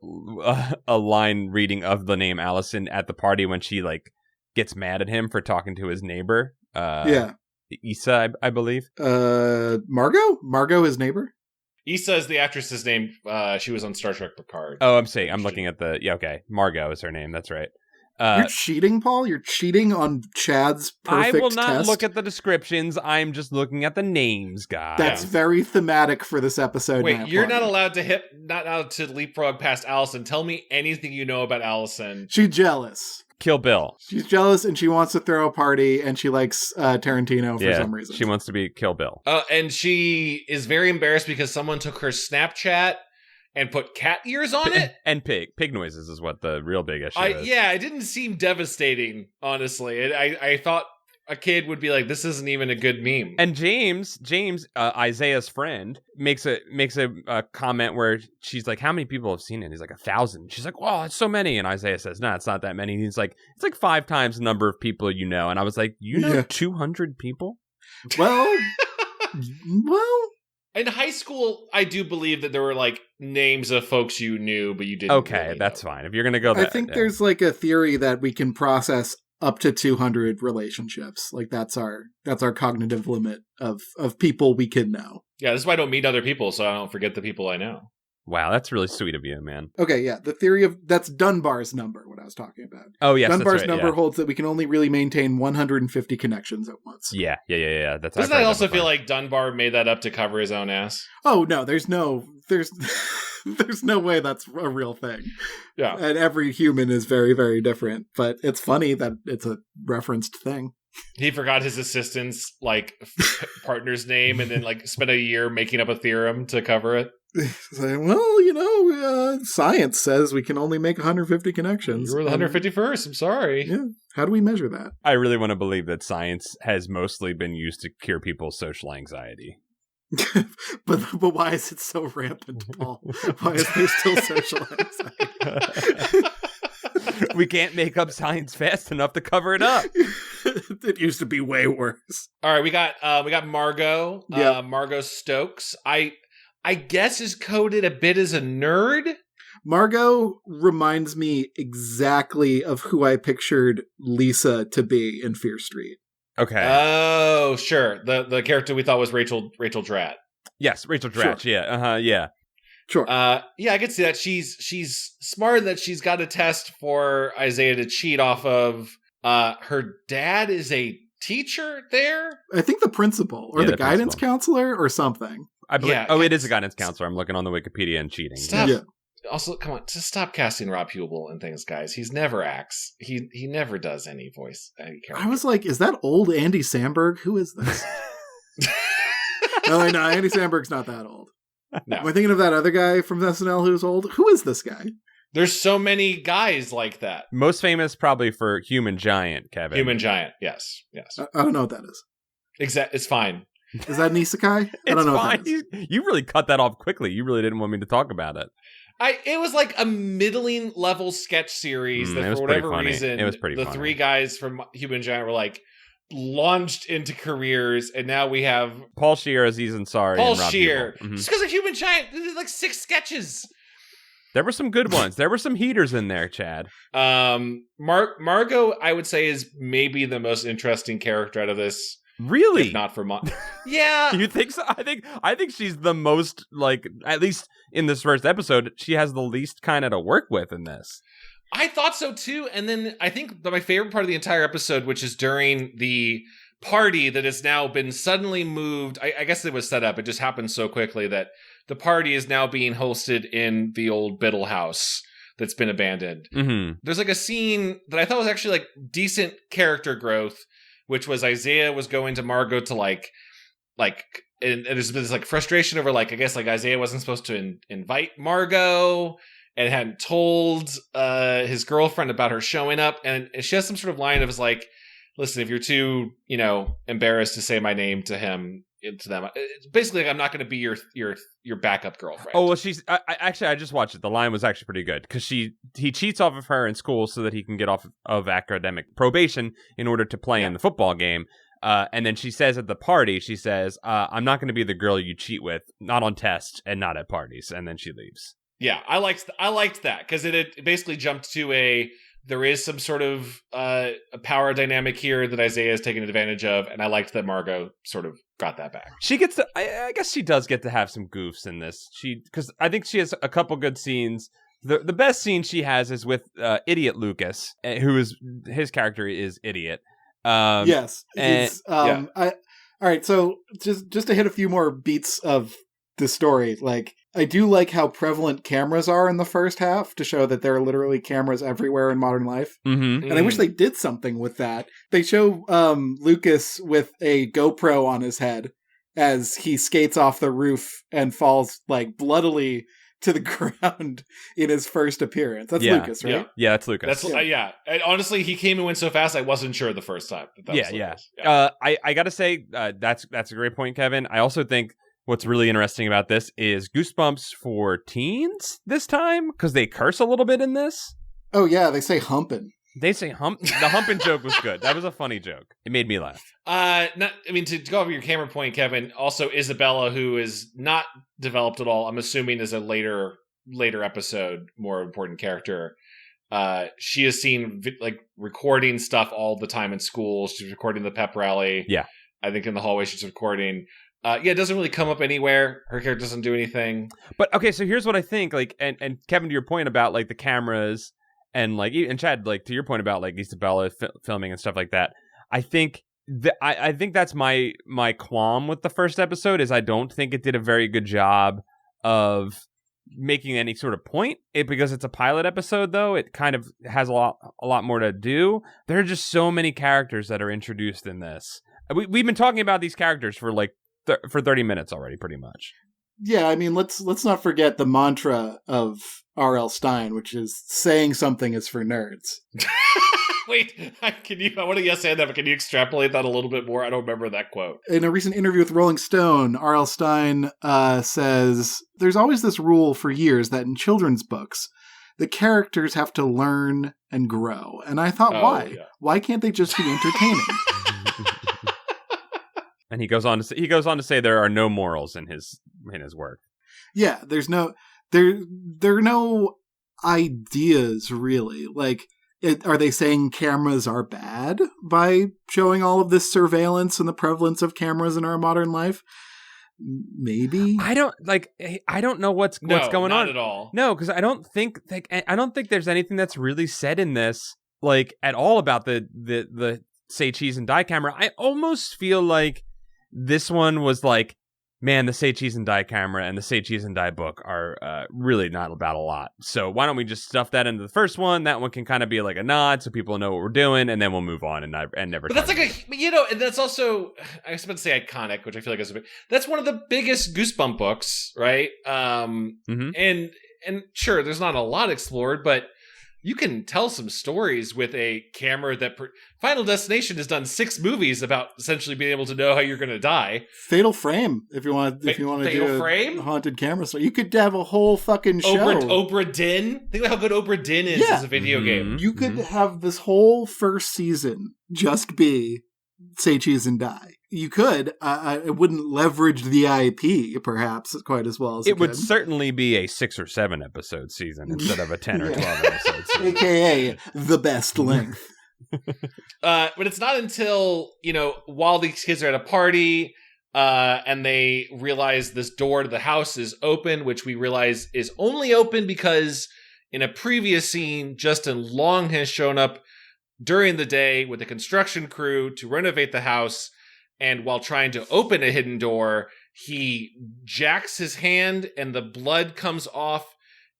a line reading of the name Allison at the party when she like gets mad at him for talking to his neighbor. Issa, I believe. Margot, his neighbor. Issa is the actress's name. She was on Star Trek Picard. Oh, I'm looking at the... Yeah, okay. Margot is her name. That's right. You're cheating, Paul? You're cheating on Chad's perfect test? I will not look at the descriptions. I'm just looking at the names, guys. That's very thematic for this episode. Wait, you're not allowed to leapfrog past Allison. Tell me anything you know about Allison. She's jealous. Kill Bill. She's jealous and she wants to throw a party and she likes Tarantino for some reason. She wants to be Kill Bill. And she is very embarrassed because someone took her Snapchat and put cat ears on it. And pig noises is what the real big issue is. Yeah, it didn't seem devastating, honestly. I thought a kid would be like, this isn't even a good meme. And James, Isaiah's friend, makes a comment where she's like, how many people have seen it? He's like, 1,000. She's like, wow, it's so many. And Isaiah says, no, it's not that many. And he's like, it's like 5 times the number of people you know. And I was like, 200 people? Well, in high school, I do believe that there were like names of folks you knew, but you didn't. Okay, really that's fine. If you're going to go I think there's like a theory that we can process up to 200 relationships. Like that's our cognitive limit of people we can know. Yeah, this is why I don't meet other people, so I don't forget the people I know. Wow, that's really sweet of you, man. Okay, yeah, the theory of that's Dunbar's number, what I was talking about. Oh, yes, Dunbar's that's right, number holds that we can only really maintain 150 connections at once. Yeah. That's. Doesn't I also feel like Dunbar made that up to cover his own ass? Oh no, there's There's no way that's a real thing. Yeah. And every human is very, very different. But it's funny that it's a referenced thing. He forgot his assistant's partner's name and then spent a year making up a theorem to cover it. Well, science says we can only make 150 connections. You were the 151st. I'm sorry. Yeah. How do we measure that? I really want to believe that science has mostly been used to cure people's social anxiety. but why is it so rampant, Paul? Why is there still social anxiety? We can't make up science fast enough to cover it up. It used to be way worse. All right, we got Margot. Yep. Margot Stokes. I guess is coded a bit as a nerd. Margot reminds me exactly of who I pictured Lisa to be in Fear Street. Okay. Oh, sure. The character we thought was Rachel Dratch. Yes, Rachel Dratch. Sure. Yeah. Yeah. Sure. Yeah, I could see that. She's smart that she's got a test for Isaiah to cheat off of. Her dad is a teacher there. I think the principal or the guidance counselor or something. I believe. Yeah, it is a guidance counselor. I'm looking on the Wikipedia and cheating. Stop. Yeah. Also, come on, just stop casting Rob Hubel and things, guys. He's never acts. He never does any voice. Any I was like, is that old Andy Samberg? Who is this? No, Andy Samberg's not that old. No. Am I thinking of that other guy from SNL who's old? Who is this guy? There's so many guys like that. Most famous probably for Human Giant, Kevin. Human Giant, yes. I don't know what that is. It's fine. Is that Nisekai? I don't know what that is. You really cut that off quickly. You really didn't want me to talk about it. It was like a middling level sketch series that for whatever reason it was pretty the funny. three guys from Human Giant were launched into careers, and now we have Paul Scheer, Aziz Ansari, Paul and Rob Scheer. Hubel. Mm-hmm. Just because of Human Giant, they did 6 sketches. There were some good ones. There were some heaters in there, Chad. Margot, I would say, is maybe the most interesting character out of this. Really? If not for yeah. You think so? I think she's the most, at least in this first episode, she has the least kind of to work with in this. I thought so too. And then I think my favorite part of the entire episode, which is during the party that has now been suddenly moved. I guess it was set up. It just happened so quickly that the party is now being hosted in the old Biddle house that's been abandoned. Mm-hmm. There's a scene that I thought was actually decent character growth, which was Isaiah was going to Margot to and there's been this frustration over I guess Isaiah wasn't supposed to invite Margot and hadn't told his girlfriend about her showing up, and she has some sort of line of listen, if you're too embarrassed to say my name to him, to them, it's basically I'm not going to be your backup girlfriend. Oh well, she's I just watched it. The line was actually pretty good because he cheats off of her in school so that he can get off of academic probation in order to play in the football game. And then she says at the party, she says, "I'm not going to be the girl you cheat with, not on tests and not at parties." And then she leaves. Yeah, I liked that because it basically jumped to there is some sort of a power dynamic here that Isaiah is taking advantage of, and I liked that Margot sort of got that back. She gets to, I guess she does get to have some goofs in this. Because I think she has a couple good scenes. The best scene she has is with Idiot Lucas, his character is Idiot. Yes. All right, so just to hit a few more beats of the story, I do like how prevalent cameras are in the first half to show that there are literally cameras everywhere in modern life. Mm-hmm. And I wish they did something with that. They show Lucas with a GoPro on his head as he skates off the roof and falls bloodily to the ground in his first appearance. That's Lucas, right? Yeah, that's Lucas. That's And honestly, he came and went so fast I wasn't sure the first time. Yeah. I gotta say that's a great point, Kevin. I also think what's really interesting about this is Goosebumps for teens this time, because they curse a little bit in this. Oh, yeah, they say humpin'. They say hump. The humping joke was good. That was a funny joke. It made me laugh. To go over your camera point, Kevin, also Isabella, who is not developed at all, I'm assuming is a later episode, more important character. She is seen recording stuff all the time in school. She's recording the pep rally. Yeah. I think in the hallway she's recording. It doesn't really come up anywhere. Her character doesn't do anything. But okay, so here's what I think. And Kevin, to your point about the cameras, and and Chad, to your point about Isabella filming and stuff like that. I think I think that's my qualm with the first episode is I don't think it did a very good job of making any sort of point. Because it's a pilot episode, though, it kind of has a lot more to do. There are just so many characters that are introduced in this. We've been talking about these characters for like for 30 minutes already, pretty much. Yeah, I mean, let's not forget the mantra of R.L. Stine, which is saying something is for nerds. Wait, I want to yes and that, but can you extrapolate that a little bit more? I don't remember that quote. In a recent interview with Rolling Stone, R.L. Stine says, there's always this rule for years that in children's books, the characters have to learn and grow. And I thought, why? Yeah. Why can't they just be entertaining? And he goes on to say there are no morals in his work. Yeah, there are no ideas really. Like, are they saying cameras are bad by showing all of this surveillance and the prevalence of cameras in our modern life? Maybe. I don't know what's going on. Not at all. No, because I don't think there's anything that's really said in this like at all about the Say Cheese and Die camera. I almost feel like this one was like, man, the Say Cheese and Die camera and the Say Cheese and Die book are really not about a lot. So why don't we just stuff that into the first one? That one can kind of be like a nod so people know what we're doing, and then we'll move on and never. But that's like and that's also, I was about to say iconic, which I feel like is that's one of the biggest Goosebump books, right? And sure, there's not a lot explored, but you can tell some stories with a camera that Final Destination has done 6 movies about essentially being able to know how you're going to die. Fatal Frame, if you want to do a haunted camera story. You could have a whole fucking show. Obra Dinn. Think about how good Obra Dinn is as a video game. You could have this whole first season just be Say Cheese and Die. You could. It wouldn't leverage the IP, perhaps, quite as well as it would certainly be a 6 or 7 episode season instead of a 10 or 12 episode season. AKA the best length. But it's not until, while these kids are at a party and they realize this door to the house is open, which we realize is only open because in a previous scene, Justin Long has shown up during the day with a construction crew to renovate the house. And while trying to open a hidden door, he jacks his hand and the blood comes off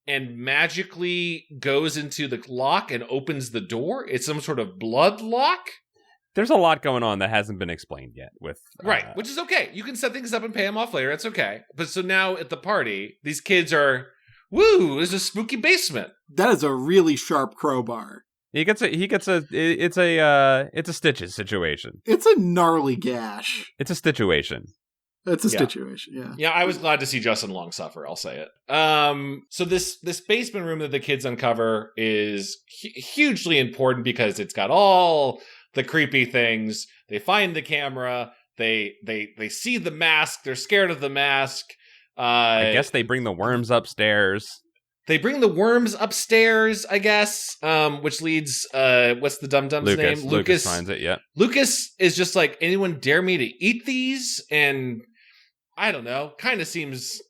and magically goes into the lock and opens the door. It's some sort of blood lock. There's a lot going on that hasn't been explained yet. Right, which is okay. You can set things up and pay them off later. It's okay. But so now at the party, these kids are, woo, there's a spooky basement. That is a really sharp crowbar. It's a stitches situation. It's a gnarly gash. It's a situation. It's a situation, yeah. Yeah, I was glad to see Justin Long suffer, I'll say it. So this basement room that the kids uncover is hugely important because it's got all the creepy things. They find the camera, they see the mask, they're scared of the mask. I guess they bring the worms upstairs. They bring the worms upstairs, I guess, which leads, what's the dum-dum's name? Lucas finds it, yeah. Lucas is just like, anyone dare me to eat these? And I don't know, kind of seems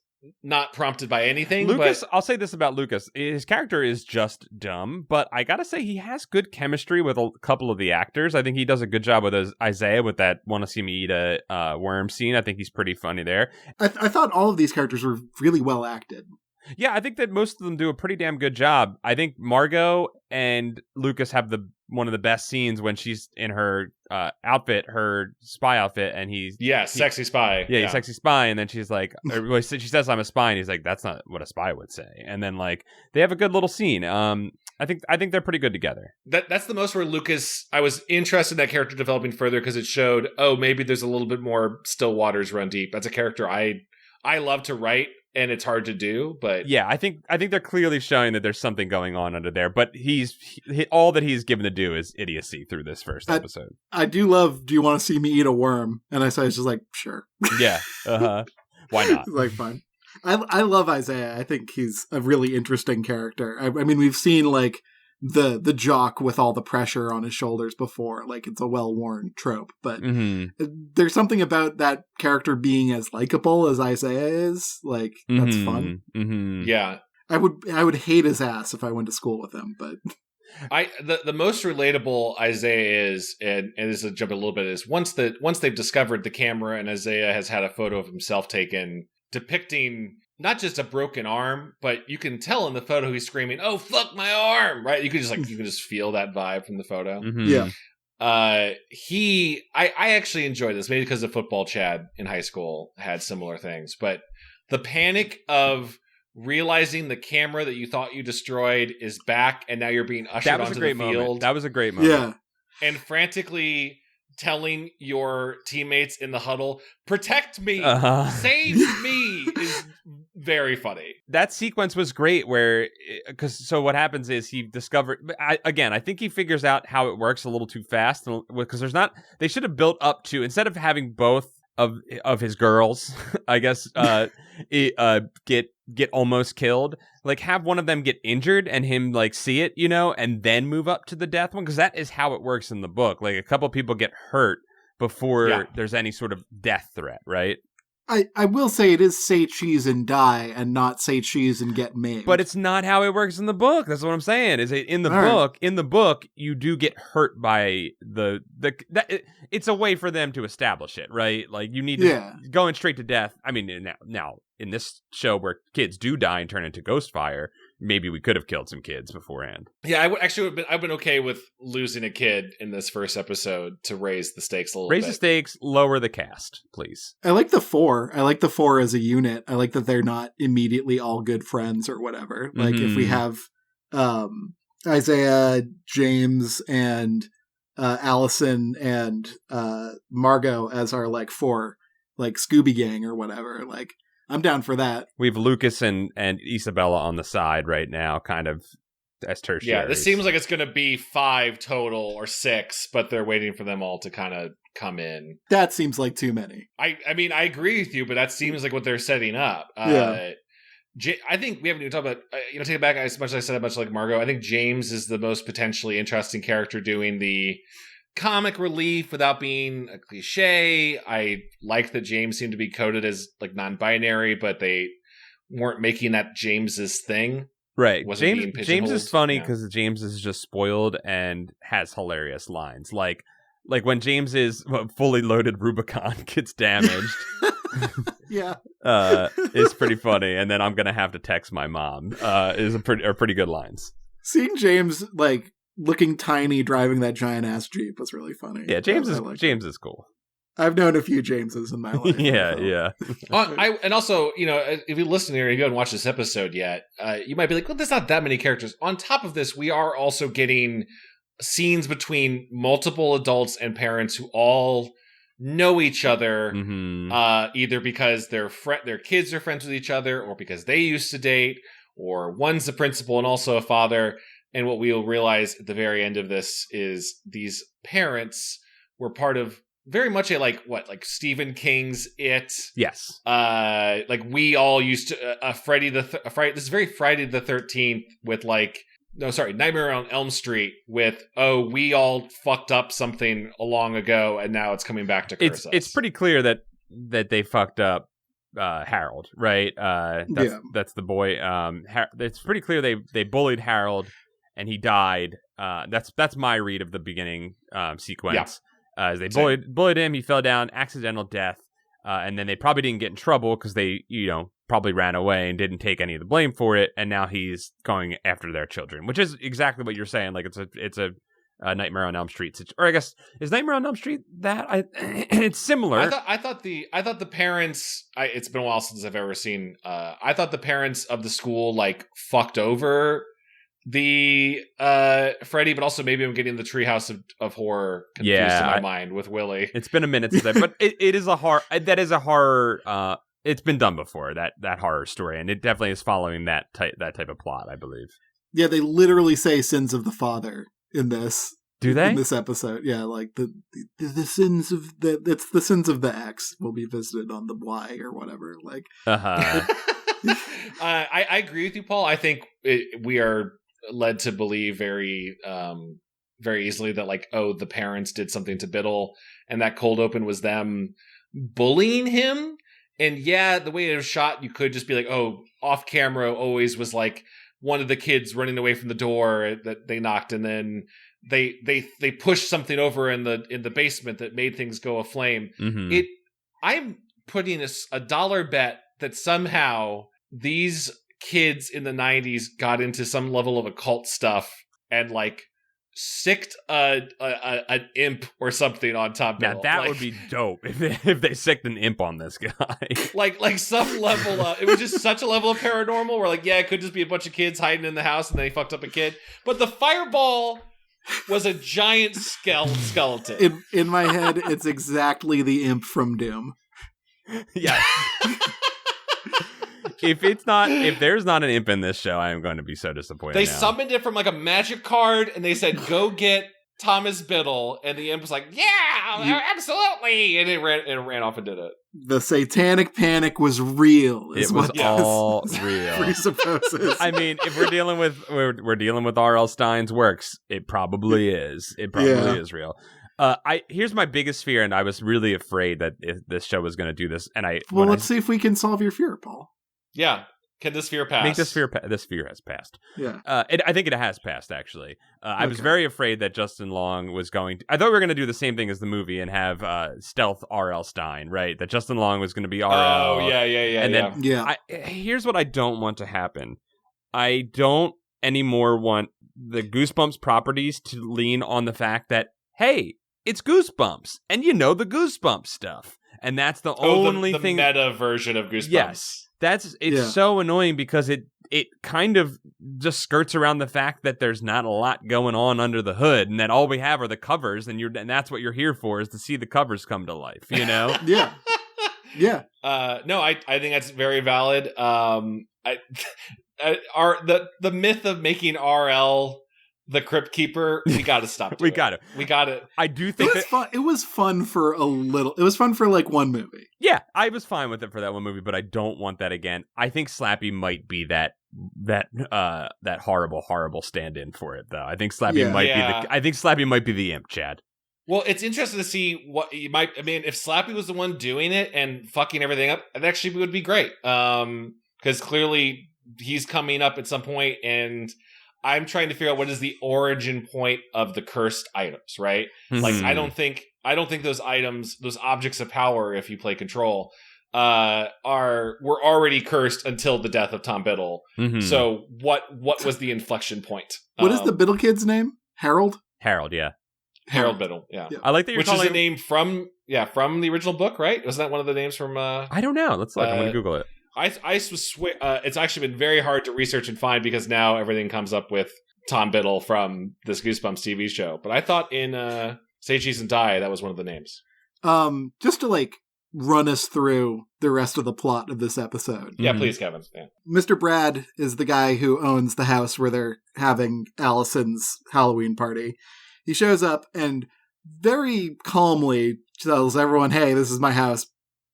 not prompted by anything. Lucas, but I'll say this about Lucas. His character is just dumb, but I gotta say he has good chemistry with a couple of the actors. I think he does a good job with Isaiah with that "wanna see me eat a worm" scene. I think he's pretty funny there. I thought all of these characters were really well acted. Yeah, I think that most of them do a pretty damn good job. I think Margot and Lucas have one of the best scenes when she's in her outfit, her spy outfit, and sexy spy. Yeah, sexy spy, and then she's like, she says, "I'm a spy," and he's like, "That's not what a spy would say." And then like they have a good little scene. I think they're pretty good together. That's the most where Lucas. I was interested in that character developing further because it showed, maybe there's a little bit more still waters run deep. That's a character I love to write. And it's hard to do, but yeah, I think they're clearly showing that there's something going on under there. But all that he's given to do is idiocy through this first episode. I do love. Do you want to see me eat a worm? And I was just like, sure. Yeah. Why not? Like, fine. I love Isaiah. I think he's a really interesting character. I mean, we've seen like the jock with all the pressure on his shoulders before. Like, it's a well-worn trope, but there's something about that character being as likable as Isaiah is. Like, that's fun. Mm-hmm. Yeah. I would hate his ass if I went to school with him, but the most relatable Isaiah is, and this is a jump a little bit, is once they've discovered the camera and Isaiah has had a photo of himself taken depicting not just a broken arm, but you can tell in the photo he's screaming, "Oh, fuck my arm!" Right? You can just feel that vibe from the photo. Mm-hmm. Yeah. I actually enjoyed this, maybe because the football Chad in high school had similar things, but the panic of realizing the camera that you thought you destroyed is back, and now you're being ushered onto the field. That was a great moment. Yeah. And frantically telling your teammates in the huddle, "Protect me, save me," is very funny. That sequence was great so what happens is he discovered, I think he figures out how it works a little too fast, because they should have built up to, instead of having both of his girls, I guess, get almost killed, like have one of them get injured and him like see it, and then move up to the death one, because that is how it works in the book. Like a couple people get hurt before there's any sort of death threat, right? I will say it is say cheese and die and not say cheese and get maimed. But it's not how it works in the book. That's what I'm saying. In the book, you do get hurt by it's a way for them to establish it, right? Like you need to going straight to death. I mean, now in this show where kids do die and turn into ghost fire, maybe we could have killed some kids beforehand. Yeah, I've been okay with losing a kid in this first episode to raise the stakes a little bit. Raise the stakes, lower the cast, please. I like the four. I like the four as a unit. I like that they're not immediately all good friends or whatever. Like if we have Isaiah, James, and Allison and Margot as our like four, like Scooby Gang or whatever, like I'm down for that. We have Lucas and Isabella on the side right now, kind of as tertiaries. Yeah, this seems like it's going to be 5 total or 6, but they're waiting for them all to kind of come in. That seems like too many. I mean, I agree with you, but that seems like what they're setting up. Yeah. I think we haven't even talked about, take it back as much as I said, much like Margot, I think James is the most potentially interesting character doing the comic relief without being a cliche. I like that James seemed to be coded as like non-binary, but they weren't making that James's thing. Right. James is funny because James is just spoiled and has hilarious lines. Like when James's fully loaded Rubicon gets damaged. Yeah. It's pretty funny. And then I'm going to have to text my mom are pretty good lines. Seeing James like looking tiny driving that giant ass Jeep was really funny. Yeah, James is cool. I've known a few Jameses in my life. Yeah. And also, if you listen here and you haven't watched this episode yet, you might be like, well, there's not that many characters. On top of this, we are also getting scenes between multiple adults and parents who all know each other, either because their kids are friends with each other, or because they used to date, or one's the principal and also a father. And what we'll realize at the very end of this is these parents were part of very much a like Stephen King's It. Yes. Like we all used to this is very Friday the 13th with Nightmare on Elm Street with we all fucked up something long ago and now it's coming back to curse us. It's pretty clear that they fucked up Harold, right? That's the boy. It's pretty clear they bullied Harold and he died. That's my read of the beginning sequence. Yeah. As they bullied him, he fell down, accidental death, and then they probably didn't get in trouble because they, probably ran away and didn't take any of the blame for it, and now he's going after their children, which is exactly what you're saying. Like it's a Nightmare on Elm Street, or I guess is Nightmare on Elm Street that it's similar. I thought the parents. It's been a while since I've ever seen. I thought the parents of the school like fucked over the Freddy, but also maybe I'm getting the Treehouse of Horror confused in my mind with Willie. It's been a minute since that, but it is a horror. That is a horror. It's been done before, that horror story, and it definitely is following that type of plot, I believe. Yeah, they literally say sins of the father in this. Do they? In this episode, yeah, like the sins of it's the sins of the X will be visited on the Y or whatever. Like, I agree with you, Paul. I think we are led to believe very easily that the parents did something to Biddle, and that cold open was them bullying him. And yeah, the way it was shot, you could just be like, off camera always was like one of the kids running away from the door that they knocked, and then they pushed something over in the basement that made things go aflame. I'm putting a dollar bet that somehow these kids in the 90s got into some level of occult stuff and like sicked an imp or something on Tom Biddle. Now that would be dope if they sicked an imp on this guy. like some level of, it was just such a level of paranormal where like, yeah, it could just be a bunch of kids hiding in the house and then he fucked up a kid. But the fireball was a giant skeleton. In my head, it's exactly the imp from Doom. Yeah. If there's not an imp in this show, I am going to be so disappointed. They now. summoned it from like a magic card and they said, go get Thomas Biddle, and the imp was like, yeah, absolutely, and it ran off and did it. The satanic panic was real. It was all real. Presupposes. I mean, if we're dealing with R.L. Stine's works, it probably is. It probably is real. Here's my biggest fear, and I was really afraid that this show was going to do this. And let's see if we can solve your fear, Paul. Yeah. Can this fear pass? I think this fear has passed. Yeah. I think it has passed, actually. I was very afraid that Justin Long was going to... I thought we were going to do the same thing as the movie and have stealth R.L. Stine, right? That Justin Long was going to be R.L. Oh, yeah. And then, here's what I don't want to happen. I don't anymore want the Goosebumps properties to lean on the fact that, hey, it's Goosebumps, and you know the Goosebumps stuff. And that's the only thing... the meta version of Goosebumps. Yes. It's so annoying because it kind of just skirts around the fact that there's not a lot going on under the hood, and that all we have are the covers, and that's what you're here for, is to see the covers come to life, you know? Yeah. No, I think that's very valid. The myth of making RL the Crypt Keeper, we got to stop. We got it. I do think it was fun for a little. It was fun for like one movie. Yeah, I was fine with it for that one movie, but I don't want that again. I think Slappy might be that horrible stand-in for it, though. I think Slappy might be the imp, Chad. Well, it's interesting to see what you might. I mean, if Slappy was the one doing it and fucking everything up, it actually would be great. Because clearly he's coming up at some point, and I'm trying to figure out what is the origin point of the cursed items, right? Mm-hmm. Like, I don't think those items, those objects of power, if you play Control, were already cursed until the death of Tom Biddle. Mm-hmm. So what was the inflection point? What is the Biddle kid's name? Harold, yeah. Harold Biddle, yeah. I like that you're calling is a name from the original book, right? Wasn't that one of the names from... I don't know. Let's look. I'm going to Google it. It's actually been very hard to research and find because now everything comes up with Tom Biddle from this Goosebumps TV show. But I thought in Say Cheese and Die, that was one of the names. Just to like run us through the rest of the plot of this episode. Yeah, please, Kevin. Yeah. Mr. Brad is the guy who owns the house where they're having Allison's Halloween party. He shows up and very calmly tells everyone, hey, this is my house.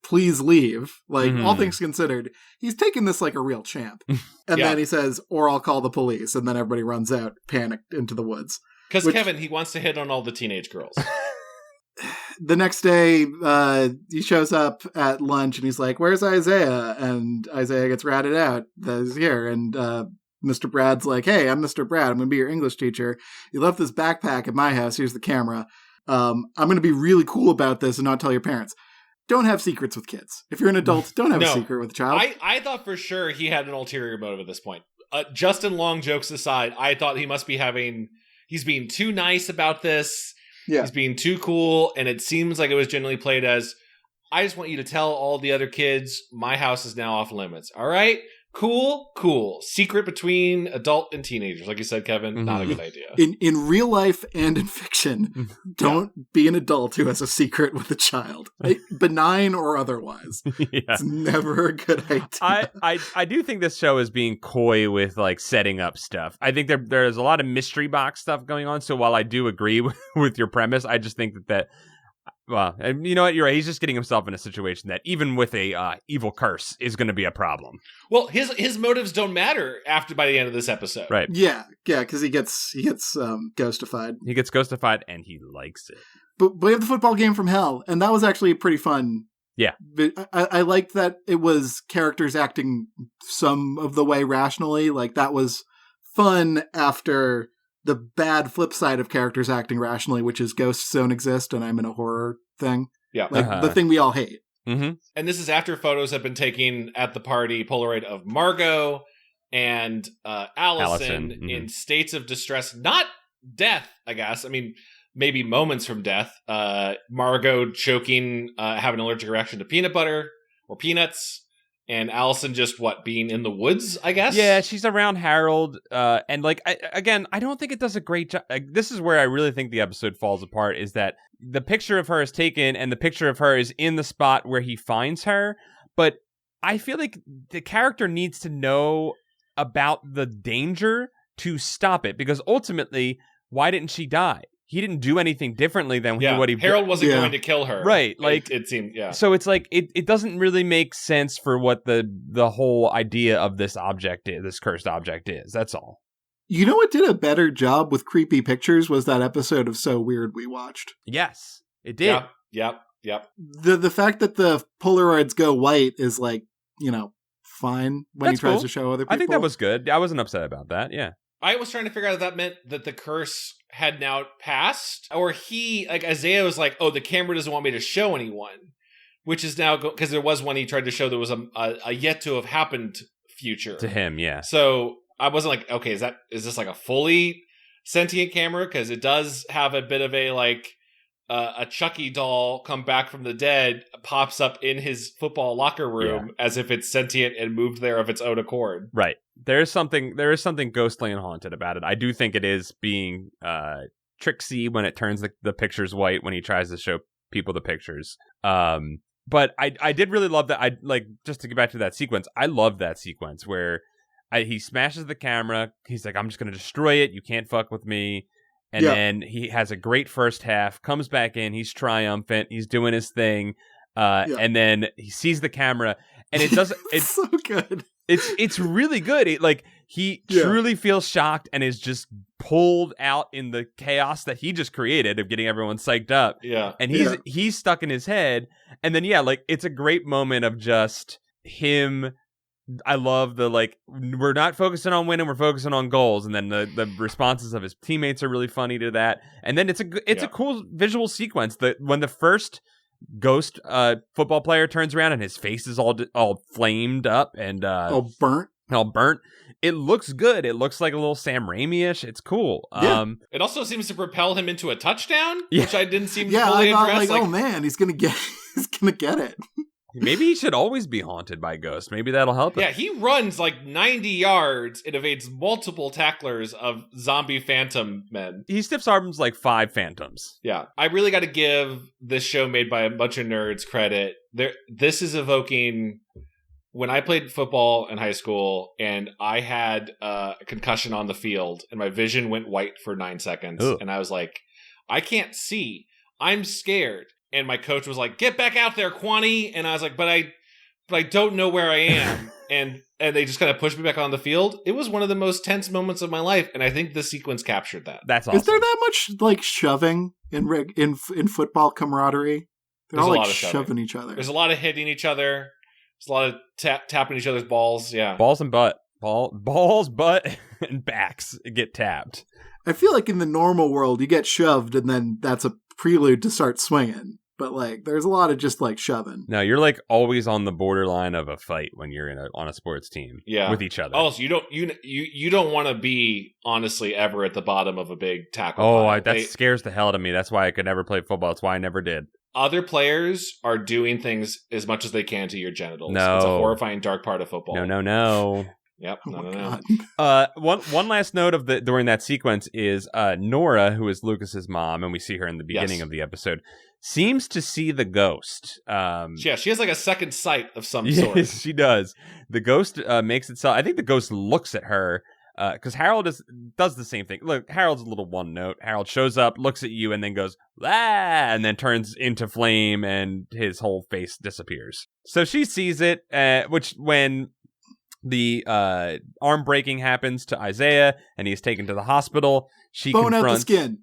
Please leave. Like, all things considered, he's taking this like a real champ. And then he says, or I'll call the police. And then everybody runs out, panicked, into the woods. Because Kevin, he wants to hit on all the teenage girls. The next day, he shows up at lunch and he's like, where's Isaiah? And Isaiah gets ratted out. He's here. And Mr. Brad's like, hey, I'm Mr. Brad. I'm going to be your English teacher. You left this backpack at my house. Here's the camera. I'm going to be really cool about this and not tell your parents. Don't have secrets with kids. If you're an adult, don't have a secret with a child. I thought for sure he had an ulterior motive at this point. Justin Long, jokes aside, I thought he must be he's being too nice about this. Yeah. He's being too cool. And it seems like it was generally played as, I just want you to tell all the other kids, my house is now off limits. All right? Cool. Secret between adult and teenagers. Like you said, Kevin, not a good idea. In real life and in fiction, don't be an adult who has a secret with a child. Benign or otherwise. It's never a good idea. I do think this show is being coy with like setting up stuff. I think there's a lot of mystery box stuff going on. So while I do agree with your premise, I just think that well, you know what? You're right. He's just getting himself in a situation that even with a evil curse is going to be a problem. Well, his motives don't matter by the end of this episode. Right. Yeah, because he gets ghostified. He gets ghostified and he likes it. But we have the football game from hell, and that was actually pretty fun. Yeah. I liked that it was characters acting some of the way rationally. Like, that was fun after the bad flip side of characters acting rationally, which is ghosts don't exist and I'm in a horror thing. Yeah. Like the thing we all hate. Mm-hmm. And this is after photos have been taken at the party, Polaroid of Margot and Allison Mm-hmm. in states of distress, not death, I guess. I mean, maybe moments from death. Margot choking, having an allergic reaction to peanut butter or peanuts, and Allison just being in the woods, I guess. Yeah, she's around Harold, and like I don't think it does a great job. This is where I really think the episode falls apart. Is that the picture of her is taken, and the picture of her is in the spot where he finds her, but I feel like the character needs to know about the danger to stop it, because ultimately, why didn't she die? He didn't do anything differently than what he... Harold wasn't going to kill her. Right, like... It seemed, yeah. So it's like, it doesn't really make sense for what the whole idea of this object is, this cursed object is, that's all. You know what did a better job with creepy pictures was that episode of So Weird we watched. Yes, it did. Yep. The fact that the Polaroids go white is like, fine when That's he tries cool. to show other people. I think that was good. I wasn't upset about that, yeah. I was trying to figure out if that meant that the curse had now passed, or Isaiah was like, oh, the camera doesn't want me to show anyone, which is now, because there was one he tried to show there was a yet to have happened future. To him, yeah. So I wasn't like, okay, is this like a fully sentient camera? Because it does have a bit of a Chucky doll come back from the dead, pops up in his football locker room as if it's sentient and moved there of its own accord. Right. There is something ghostly and haunted about it. I do think it is being tricksy when it turns the pictures white when he tries to show people the pictures. But I did really love that. Just to get back to that sequence, I love that sequence where he smashes the camera. He's like, I'm just going to destroy it. You can't fuck with me. And then he has a great first half, comes back in, he's triumphant, he's doing his thing, and then he sees the camera, and it doesn't... It's so good. It's really good. He truly feels shocked and is just pulled out in the chaos that he just created of getting everyone psyched up. Yeah. And he's stuck in his head, and then it's a great moment of just him... I love we're not focusing on winning, we're focusing on goals, and then the responses of his teammates are really funny to that. And then it's a cool visual sequence that when the first ghost football player turns around and his face is all flamed up and all burnt. It looks good. It looks like a little Sam Raimi-ish. It's cool. It also seems to propel him into a touchdown, Yeah. which I didn't seem Yeah, fully I thought addressed. oh man, he's gonna get it. Maybe he should always be haunted by ghosts. Maybe that'll help him. Yeah, he runs 90 yards and evades multiple tacklers of zombie phantom men. He stiffs arms like 5 phantoms. Yeah, I really got to give this show made by a bunch of nerds credit. This is evoking when I played football in high school and I had a concussion on the field and my vision went white for 9 seconds. Ugh. And I was like, I can't see. I'm scared. And my coach was like, get back out there, Kwani. And I was like, but I don't know where I am. and they just kind of pushed me back on the field. It was one of the most tense moments of my life. And I think the sequence captured that. That's awesome. Is there that much shoving in football camaraderie? They're There's all a lot of shoving each other. There's a lot of hitting each other. There's a lot of tapping each other's balls. Yeah. Balls and butt. Balls, butt, and backs get tapped. I feel like in the normal world, you get shoved and then that's a prelude to start swinging. But there's a lot of just shoving. No, you're always on the borderline of a fight when you're on a sports team. Yeah. With each other. Oh, so you don't want to be honestly ever at the bottom of a big tackle. Oh, that scares the hell out of me. That's why I could never play football. That's why I never did. Other players are doing things as much as they can to your genitals. No. It's a horrifying dark part of football. No. Yep. Oh my God. One last note of during that sequence is Nora, who is Lucas's mom, and we see her in the beginning of the episode, seems to see the ghost. Yeah, she has a second sight of some sort. sort. Yes, she does. The ghost makes itself. I think the ghost looks at her because Harold does the same thing. Look, Harold's a little one note. Harold shows up, looks at you, and then goes ah, and then turns into flame, and his whole face disappears. So she sees it, which when the arm breaking happens to Isaiah and he's taken to the hospital, she bone confronts... out the skin.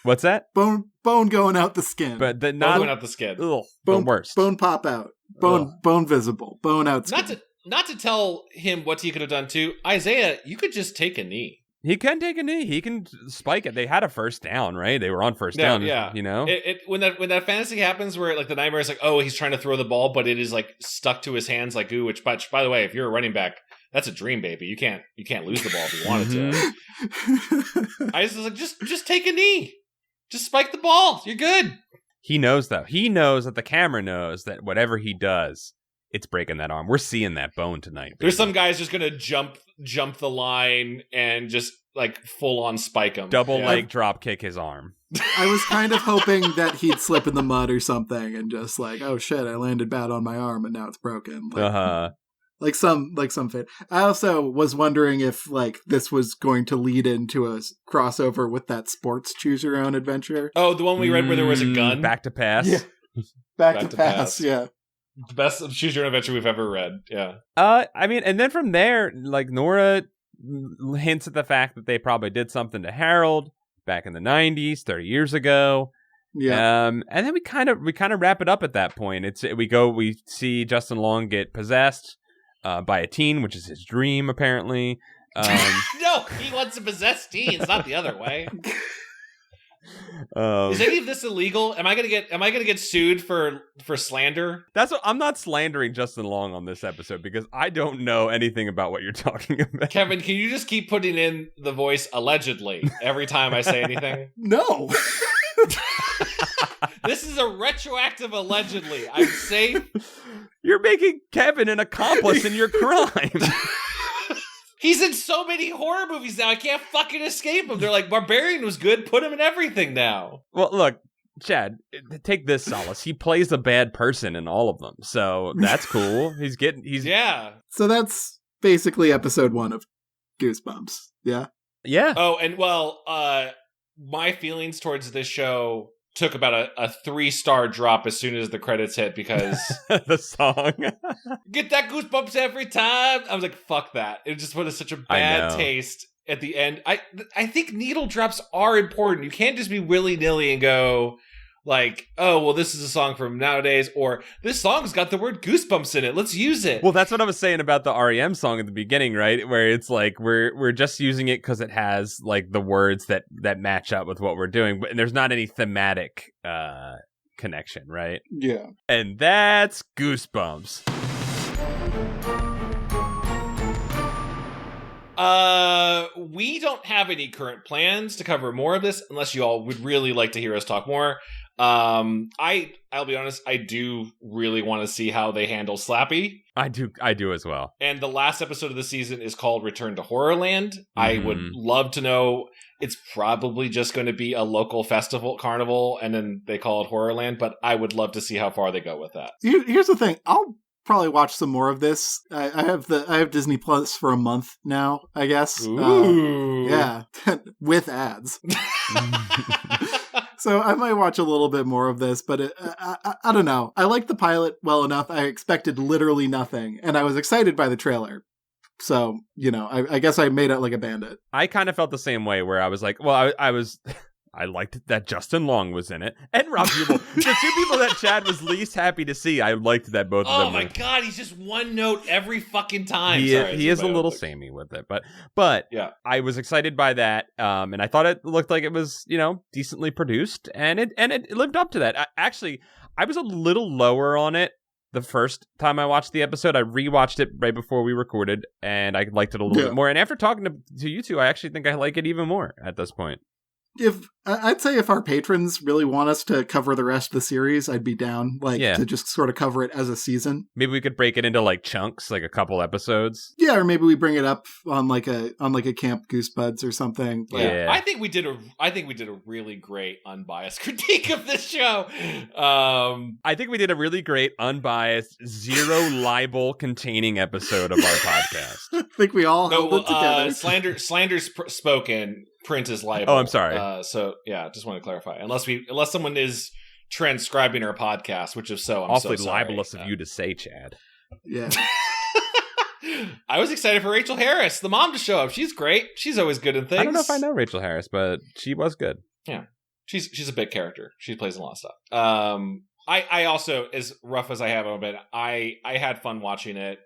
What's that? Bone going out the skin. But Bone going out the skin. Ugh, bone, the worst. Bone pop out. Bone visible. Bone out skin. Not to tell him what he could have done too. Isaiah, you could just take a knee. He can take a knee. He can spike it. They had a first down, right? They were on first down. Yeah. You know, when that fantasy happens, where like the nightmare is like, oh, he's trying to throw the ball, but it is like stuck to his hands, like ooh. Which, by the way, if you're a running back, that's a dream, baby. You can't lose the ball if you wanted to. I was like, just take a knee, just spike the ball. You're good. He knows though. He knows that the camera knows that whatever he does, it's breaking that arm. We're seeing that bone tonight. Baby. There's some guys just gonna jump the line and just like full on spike him. Double leg drop kick his arm. I was kind of hoping that he'd slip in the mud or something and just like, oh shit, I landed bad on my arm and now it's broken. Like some fan. I also was wondering if like this was going to lead into a crossover with that sports choose your own adventure. Oh, the one we read where there was a gun. Back to pass. Yeah. Back to pass. Yeah. The best choose your own adventure we've ever read. Yeah. I mean, and then from there, like Nora hints at the fact that they probably did something to Harold back in the 90s, 30 years ago. Yeah. And then we kind of wrap it up at that point. We see Justin Long get possessed by a teen, which is his dream, apparently. No, he wants to possess teens, not the other way. Is any of this illegal? Am I gonna get sued for slander? I'm not slandering Justin Long on this episode because I don't know anything about what you're talking about. Kevin, can you just keep putting in the voice allegedly every time I say anything? No. This is a retroactive allegedly. I'm safe. You're making Kevin an accomplice in your crime. He's in so many horror movies now. I can't fucking escape him. They're like, Barbarian was good. Put him in everything now. Well, look, Chad, take this solace. He plays a bad person in all of them. So that's cool. Yeah. So that's basically episode 1 of Goosebumps. Yeah. Yeah. Oh, and well, my feelings towards this show took about a 3-star drop as soon as the credits hit because the song get that goosebumps every time. I was like, fuck that. It just put such a bad taste at the end. I think needle drops are important. You can't just be willy-nilly and go like, oh, well, this is a song from nowadays, or this song's got the word goosebumps in it. Let's use it. Well, that's what I was saying about the REM song at the beginning, right? Where it's like we're just using it because it has like the words that match up with what we're doing, but there's not any thematic connection, right? Yeah. And that's Goosebumps. We don't have any current plans to cover more of this unless you all would really like to hear us talk more. I'll be honest, I do really want to see how they handle Slappy. I do as well. And the last episode of the season is called Return to Horrorland. I would love to know. It's probably just going to be a local festival, carnival, and then they call it Horrorland, but I would love to see how far they go with that. Here's the thing. I'll probably watch some more of this. I have Disney Plus for a month now, I guess. Ooh. Yeah. With ads. So I might watch a little bit more of this, but I don't know. I liked the pilot well enough. I expected literally nothing, and I was excited by the trailer. So, I guess I made it like a bandit. I kind of felt the same way where I was like, well, I liked that Justin Long was in it. And Rob Hubel. The 2 people that Chad was least happy to see, I liked that both of them. Oh my God, he's just one note every fucking time. He is a little samey with it. But yeah. I was excited by that. And I thought it looked like it was, decently produced. And it lived up to that. I was a little lower on it the first time I watched the episode. I rewatched it right before we recorded. And I liked it a little bit more. And after talking to you two, I actually think I like it even more at this point. I'd say if our patrons really want us to cover the rest of the series, I'd be down, to just sort of cover it as a season. Maybe we could break it into like chunks, like a couple episodes. Yeah, or maybe we bring it up on like a Camp Goosebuds or something. Yeah, I think we did a really great unbiased critique of this show. I think we did a really great unbiased, zero libel containing episode of our podcast. I think we all held it together. Slander's spoken. Print is libel. Oh, I'm sorry. So yeah, just want to clarify. Unless someone is transcribing our podcast, which if so, I'm awfully so sorry. libelous of you to say, Chad. Yeah. I was excited for Rachel Harris, the mom, to show up. She's great. She's always good in things. I don't know if I know Rachel Harris, but she was good. Yeah, she's a big character. She plays a lot of stuff. I also, as rough as I have a bit, I had fun watching it.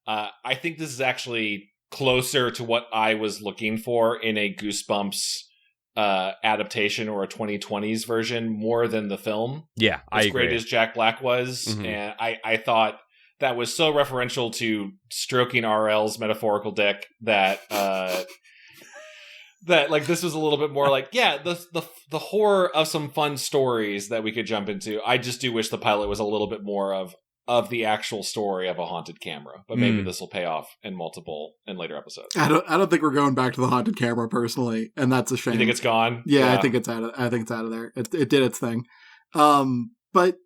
I think this is actually closer to what I was looking for in a Goosebumps adaptation or a 2020s version more than the film. Yeah, I agree. As great as Jack Black was, and I thought that was so referential to stroking RL's metaphorical dick that that like this was a little bit more like, yeah, the horror of some fun stories that we could jump into. I just do wish the pilot was a little bit more of the actual story of a haunted camera, but maybe this will pay off in later episodes. I don't think we're going back to the haunted camera personally, and that's a shame. You think it's gone? Yeah. I think it's out of there. It did its thing. But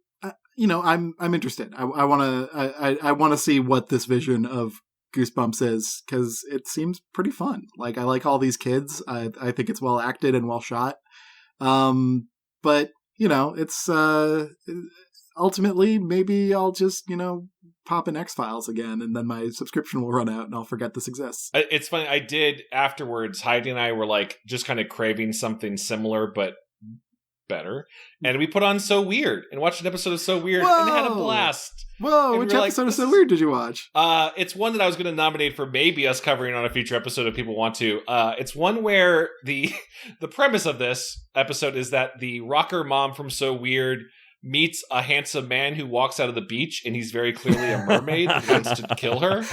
I'm interested. I want to see what this vision of Goosebumps is, because it seems pretty fun. Like, I like all these kids. I think it's well acted and well shot. But it's ultimately, maybe I'll just, pop in X-Files again, and then my subscription will run out and I'll forget this exists. It's funny. I did afterwards, Heidi and I were like just kind of craving something similar, but better. And we put on So Weird and watched an episode of So Weird and had a blast. Whoa, which episode of So Weird did you watch? It's one that I was going to nominate for maybe us covering on a future episode if people want to. It's one where the premise of this episode is that the rocker mom from So Weird meets a handsome man who walks out of the beach, and he's very clearly a mermaid and wants to kill her.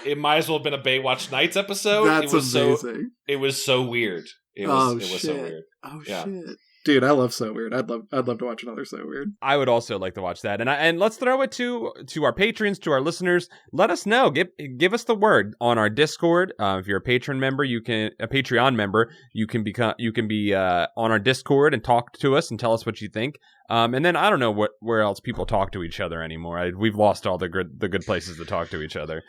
It might as well have been a Baywatch Nights episode. That's amazing. It was so weird. It was so weird. Oh shit. Dude, I love So Weird. I'd love to watch another So Weird. I would also like to watch that. And let's throw it to our patrons, to our listeners. Let us know. Give us the word on our Discord. If you're a Patreon member, you can be on our Discord and talk to us and tell us what you think. And then I don't know where else people talk to each other anymore. We've lost all the good places to talk to each other.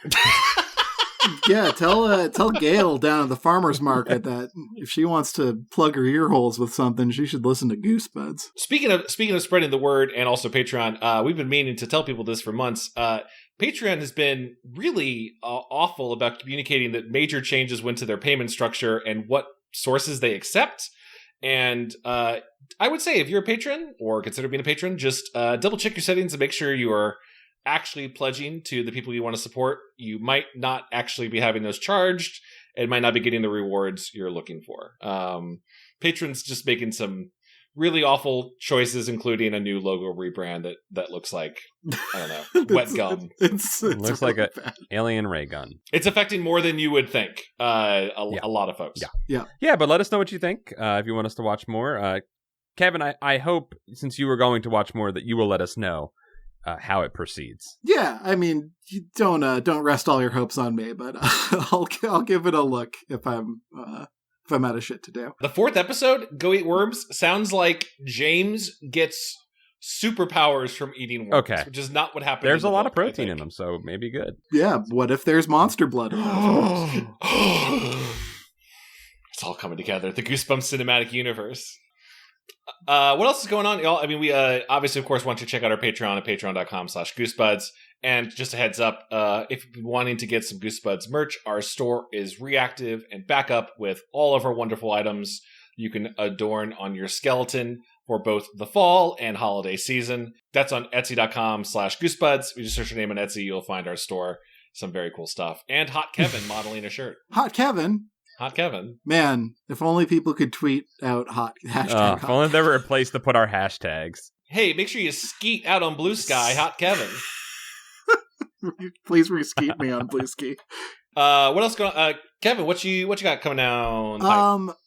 Yeah, tell Gail down at the farmer's market that if she wants to plug her ear holes with something, she should listen to Goosebuds. Speaking of spreading the word and also Patreon, we've been meaning to tell people this for months. Patreon has been really awful about communicating that major changes went to their payment structure and what sources they accept. And I would say if you're a patron or consider being a patron, just double check your settings and make sure you are actually pledging to the people you want to support. You might not actually be having those charged and might not be getting the rewards you're looking for. Patrons just making some really awful choices, including a new logo rebrand that looks like, I don't know, wet gum. It looks like an alien ray gun. It's affecting more than you would think. A lot of folks. Yeah, but let us know what you think if you want us to watch more. Kevin, I hope, since you were going to watch more, that you will let us know how it proceeds. Yeah, I mean, you don't rest all your hopes on me, but I'll give it a look if I'm out of shit to do. The 4th episode, Go Eat Worms, sounds like James gets superpowers from eating worms, which is not what happened. There's a lot of protein in them, so maybe good. Yeah, what if there's monster blood in It's all coming together. The Goosebumps cinematic universe. What else is going on, y'all? I mean, we obviously, of course, want you to check out our Patreon at patreon.com/goosebuds. And just a heads up, if you're wanting to get some Goosebuds merch, our store is reactive and back up with all of our wonderful items you can adorn on your skeleton for both the fall and holiday season. That's on etsy.com/goosebuds. We just search your name on Etsy, you'll find our store. Some very cool stuff. And Hot Kevin modeling a shirt. Hot Kevin? Hot Kevin. Man, if only people could tweet out hashtag if only there were a place to put our hashtags. Hey, make sure you skeet out on Blue Sky, Hot Kevin. Please re-skeet me on Blue Ski. What else going on? Kevin, what you got coming down?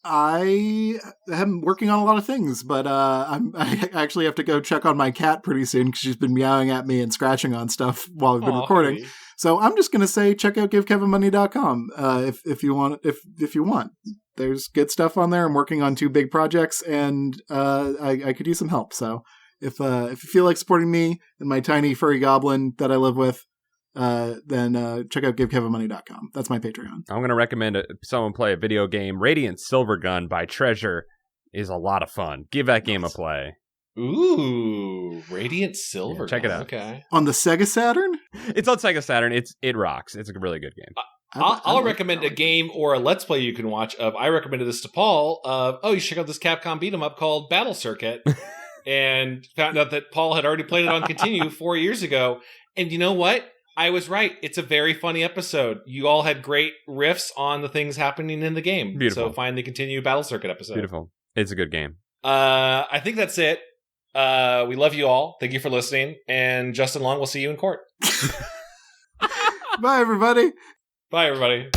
I am working on a lot of things, but I actually have to go check on my cat pretty soon because she's been meowing at me and scratching on stuff while we've been recording. Hey. So I'm just gonna say check out givekevinmoney.com if you want. There's good stuff on there. I'm working on 2 big projects, and I could use some help. So if you feel like supporting me and my tiny furry goblin that I live with, then check out givekevinmoney.com. That's my Patreon. I'm going to recommend someone play a video game. Radiant Silvergun by Treasure is a lot of fun. Give that game a play. Ooh, Radiant Silvergun. Yeah, check it out. Okay. On the Sega Saturn? It's on Sega Saturn. It rocks. It's a really good game. I'll recommend a game or a Let's Play you can watch. I recommended this to Paul. You should check out this Capcom beat 'em up called Battle Circuit. And found out that Paul had already played it on Continue 4 years ago. And you know what? I was right. It's a very funny episode. You all had great riffs on the things happening in the game. Beautiful. So find the continued Battle Circuit episode. Beautiful. It's a good game. I think that's it. We love you all. Thank you for listening. And Justin Long, we'll see you in court. Bye, everybody. Bye, everybody.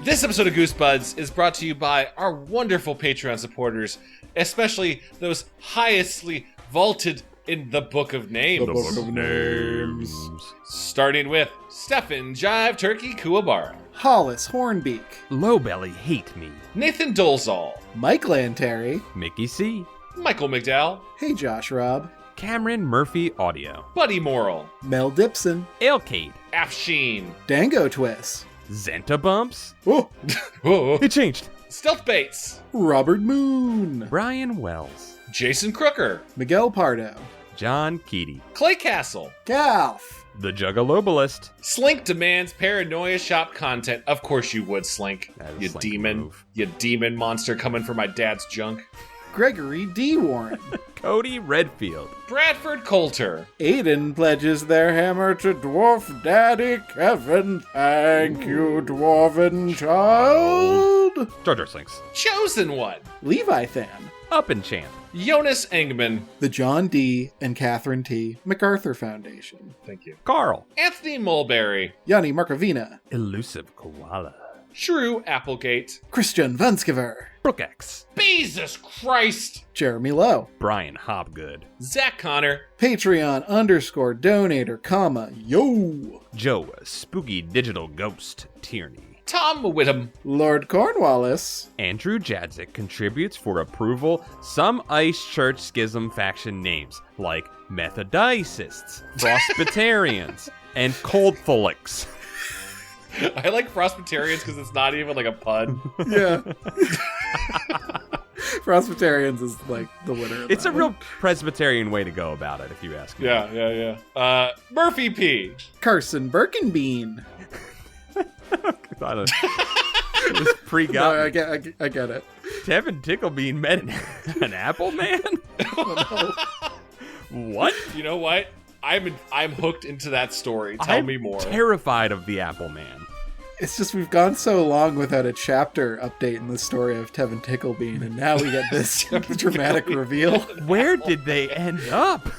This episode of Goosebuds is brought to you by our wonderful Patreon supporters, especially those highestly vaulted in the Book of Names. The Book of Names. Starting with Stefan Jive Turkey Kuwabara, Hollis Hornbeak, Lowbelly Hate Me, Nathan Dolezal, Mike Lanteri, Mickey C, Michael McDowell, Hey Josh Robb, Cameron Murphy Audio, Buddy Morrill, Mel Dipson, Ailcade, Afsheen, Dango Twist, Zenta Bumps. oh, It changed. Stealth Bates, Robert Moon, Brian Wells, Jason Crooker, Miguel Pardo, John Keaty, Clay Castle, Calf, The Juggalobalist. Slink demands Paranoia Shop content. Of course you would, Slink. That is You Slink demon. move. You demon monster coming for my dad's junk. Gregory D. Warren, Cody Redfield, Bradford Coulter, Aiden pledges their hammer to Dwarf Daddy Kevin. Thank you, Dwarven Child. Jar Jar Slinks, Chosen One, Levi Than, Up and Champ, Jonas Engman, the John D. and Catherine T. MacArthur Foundation, thank you, Carl, Anthony Mulberry, Yanni Markovina, Elusive Koala, Shrew Applegate, Christian Vanskiver, Brooke X, Jesus Christ, Jeremy Lowe, Brian Hobgood, Zach Connor, Patreon _donator, comma, yo, Joe Spooky Digital Ghost Tierney, Tom Whittam, Lord Cornwallis, Andrew Jadzik contributes for approval some Ice Church Schism faction names like Methodists, Frostbitarians, and Coldtholics. I like Frostbitarians because it's not even like a pun. yeah. Frostbitarians is like the winner. Of It's that a real Presbyterian way to go about it, if you ask me. Yeah. Murphy P. Carson Birkenbean. I don't it was pre-got. No, I get it. Tevin Ticklebean met an Apple Man? What? You know what? I'm hooked into that story. Tell me more. Terrified of the Apple Man. It's just we've gone so long without a chapter update in the story of Tevin Ticklebean, and now we get this dramatic reveal. Where did they end up?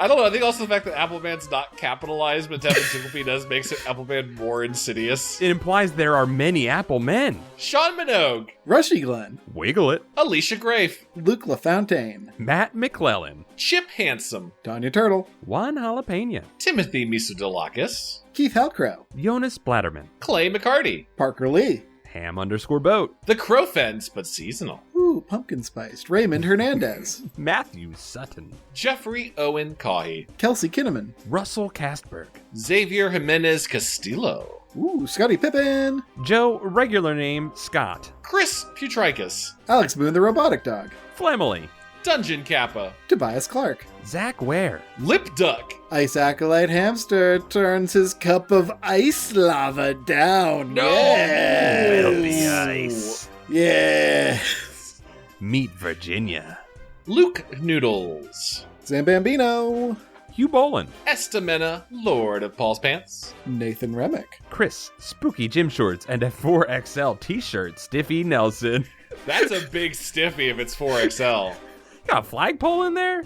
I don't know. I think also the fact that Appleman's not capitalized, but Tevin Ticklebean does makes it Appleman more insidious. It implies there are many Apple Men. Sean Minogue, Rushy Glenn, Wiggle it. Alicia Grafe, Luke LaFontaine, Matt McClellan. Chip Handsome, Tanya Turtle, Juan Jalapeno. Timothy Misudolakis, Keith Halcrow, Jonas Blatterman. Clay McCarty, Parker Lee, Ham_boat. The Crowfens, but seasonal, ooh, pumpkin spiced, Raymond Hernandez, Matthew Sutton. Jeffrey Owen Cahy, Kelsey Kinnaman, Russell Castberg. Xavier Jimenez Castillo, ooh, Scotty Pippin, Joe, regular name, Scott. Chris Putrikis, Alex Boone the Robotic Dog, Flemily. Dungeon Kappa, Tobias Clark, Zach Ware. Lip Duck, Ice Acolyte Hamster turns his cup of ice lava down. No! Yes. Melty ice. Yeah. Meet Virginia. Luke Noodles, Zambambino, Hugh Bolin. Estamena, Lord of Paul's Pants, Nathan Remick, Chris, Spooky Gym Shorts, and a 4XL t-shirt, Stiffy Nelson. That's a big stiffy if it's 4XL. Got a flagpole in there?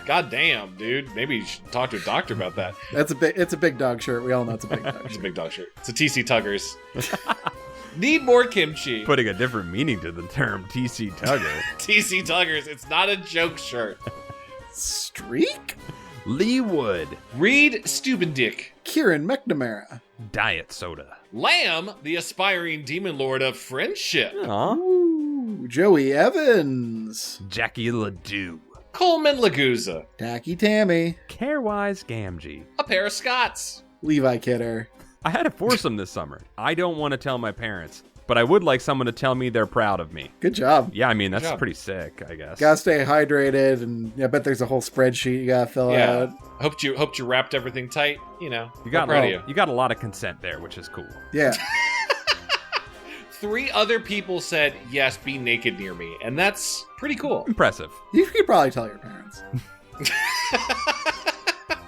God damn, dude. Maybe you should talk to a doctor about that. it's a big dog shirt. We all know it's a big dog It's a shirt. big dog shirt. It's a TC Tuggers. Need more kimchi. Putting a different meaning to the term TC Tugger. TC Tuggers. It's not a joke shirt. Streak, Lee Wood. Reed Stubendick. Kieran McNamara, Diet Soda. Lamb, the aspiring demon lord of friendship. Aw. ooh, Joey Evans, Jackie Ledoux. Coleman Laguza. Tacky Tammy, Carewise Gamgee. A pair of Scots. Levi Kidder, I had a foursome this summer. I don't want to tell my parents. but I would like someone to tell me they're proud of me. Good job. Yeah, I mean, that's job. pretty sick, I guess. Gotta stay hydrated, and I bet there's a whole spreadsheet you gotta fill out. Hoped you wrapped everything tight. You know, You got, proud of you. you got a lot of consent there, which is cool. Yeah. 3 other people said, yes, be naked near me. And that's pretty cool. Impressive. You could probably tell your parents.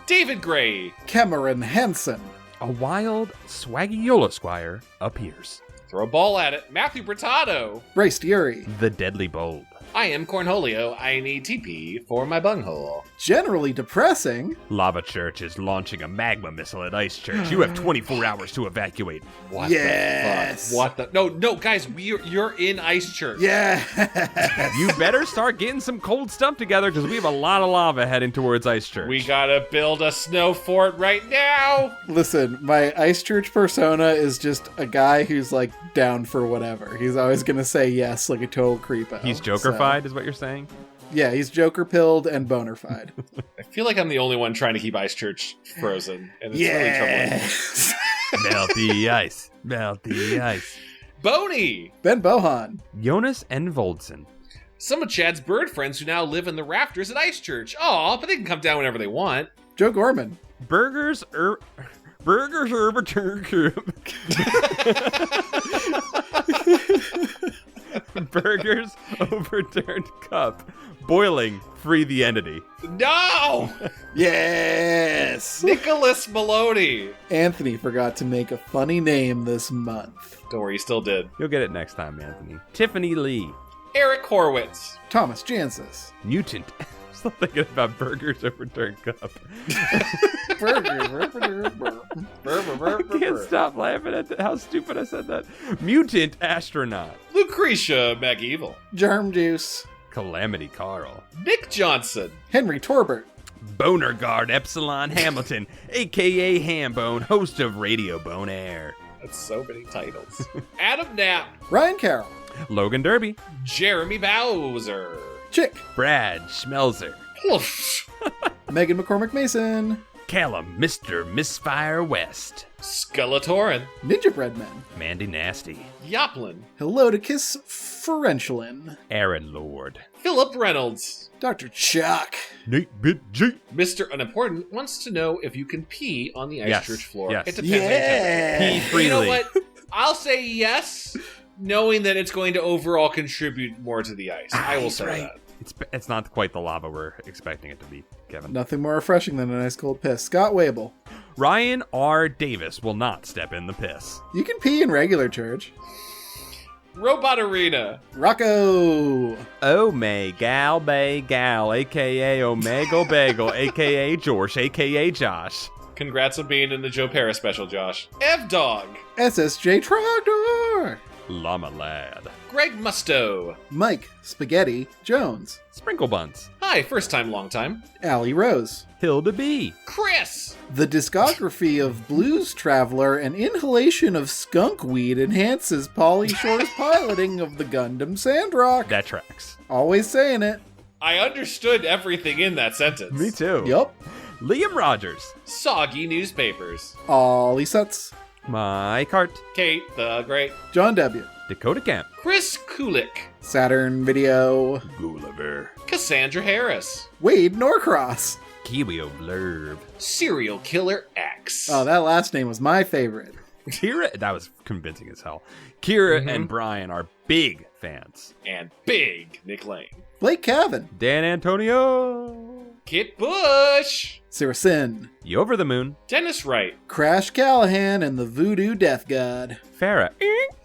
David Gray. Cameron Hansen. A wild, swaggy Yola Squire appears. Throw a ball at it. Matthew Bertado. Bryce Urey. The Deadly Bold. I am Cornholio. I need TP for my bunghole. Generally depressing. Lava Church is launching a magma missile at Ice Church. You have 24 hours to evacuate. What Yes. the fuck? What the? No, guys, you're in Ice Church. Yeah. You better start getting some cold stuff together because we have a lot of lava heading towards Ice Church. We gotta build a snow fort right now. Listen, my Ice Church persona is just a guy who's like down for whatever. He's always gonna say yes like a total creepo. He's Joker-fied, is what you're saying? Yeah, he's Joker pilled and boner-fied. I feel like I'm the only one trying to keep Ice Church frozen, and it's really troubling. Melt the ice. Melt the ice. Boney. Ben Bohan. Jonas and Voldson. Some of Chad's bird friends who now live in the rafters at Ice Church. Aw, but they can come down whenever they want. Joe Gorman. Burgers overturned cup. Burgers overturned cup. Boiling. Free the entity. No! Yes! Nicholas Maloney. Anthony forgot to make a funny name this month. Don't worry, he still did. You'll get it next time, Anthony. Tiffany Lee. Eric Horwitz. Thomas Jansis. Mutant. Still thinking about burgers overturned cup. I can't stop laughing at how stupid I said that. Mutant astronaut. Lucretia McEvil. Germ Juice. Calamity Carl. Nick Johnson. Henry Torbert. Boner Guard Epsilon Hamilton, a.k.a. Hambone, host of Radio Bone Air. That's so many titles. Adam Knapp. Ryan Carroll. Logan Derby. Jeremy Bowser. Chick. Brad Schmelzer. Megan McCormick Mason. Callum, Mr. Misfire West. Skullatorin. Ninja Breadman. Mandy Nasty. Yoplin. Hello to Kiss Ferenchlin. Aaron Lord. Philip Reynolds. Dr. Chuck. Nate Bit G. Mr. Unimportant wants to know if you can pee on the Ice Yes, Church floor. yes. It depends on your temperature. Pee freely. You know what? I'll say yes, knowing that it's going to overall contribute more to the ice. I will say that. It's not quite the lava we're expecting it to be, Kevin. Nothing more refreshing than a nice cold piss. Scott Wable. Ryan R. Davis will not step in the piss. You can pee in regular church. Robot Arena. Rocco. Gal Bay Gal, a.k.a. Omega Bagel, a.k.a. George, a.k.a. Josh. Congrats on being in the Joe Paris special, Josh. Ev Dog. SSJ Trogdor. Llama Lad. Greg Musto. Mike Spaghetti Jones. Sprinkle Buns. Hi, first time, long time. Allie Rose. Hilda B. Chris. The discography of Blues Traveler and inhalation of skunk weed enhances Pauly Shore's piloting of the Gundam Sandrock. That tracks. Always saying it. I understood everything in that sentence. Me too. Yup. Liam Rogers. Soggy newspapers. Ollie Sutz. Mike Hart. Kate the Great. John W. Dakota Camp. Chris Kulik. Saturn Video. Gulliver. Cassandra Harris. Wade Norcross. Kiwio Blurb. Serial Killer X. Oh, that last name was my favorite. Kira, that was convincing as hell. Kira and Brian are big fans. And Big Nick Lane. Blake Cavan. Dan Antonio. Kit Bush. Sarah Sin. You Over the Moon. Dennis Wright. Crash Callahan and the Voodoo Death God. Farah.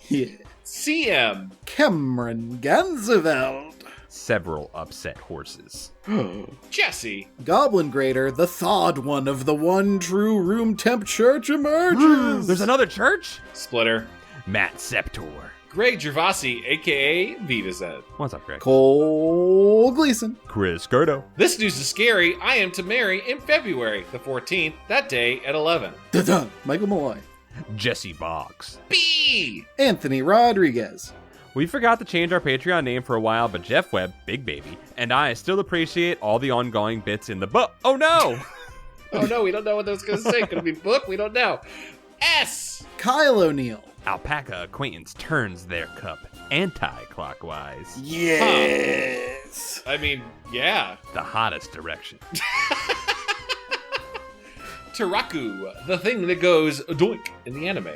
Yeah. CM. Cameron Ganzeveld. Several upset horses. Jesse. Goblin Grader, the thawed one of the one true room temp church emerges. There's another church? Splitter. Matt Septor. Greg Gervasi, aka VitaZed. What's up, Greg? Cole Gleason. Chris Gerdo. This news is scary. I am to marry in February the 14th, that day at 11. Dun-dun. Michael Malloy. Jesse Boggs. B. Anthony Rodriguez. We forgot to change our Patreon name for a while, but Jeff Webb, Big Baby, and I still appreciate all the ongoing bits in the book. Oh no! Oh no, we don't know what that was going to say. Could it be book? We don't know. S. Kyle O'Neill. Alpaca acquaintance turns their cup anti-clockwise. Yes. I mean, yeah. The hottest direction. Taraku, the thing that goes doink in the anime.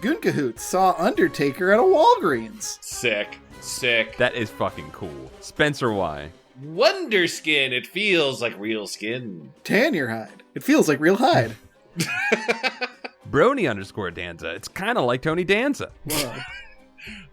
Goonkahoot saw Undertaker at a Walgreens. Sick. That is fucking cool. Spencer Y. Wonderskin, it feels like real skin. Tan your hide. It feels like real hide. Brony_Danza. It's kind of like Tony Danza. Whoa.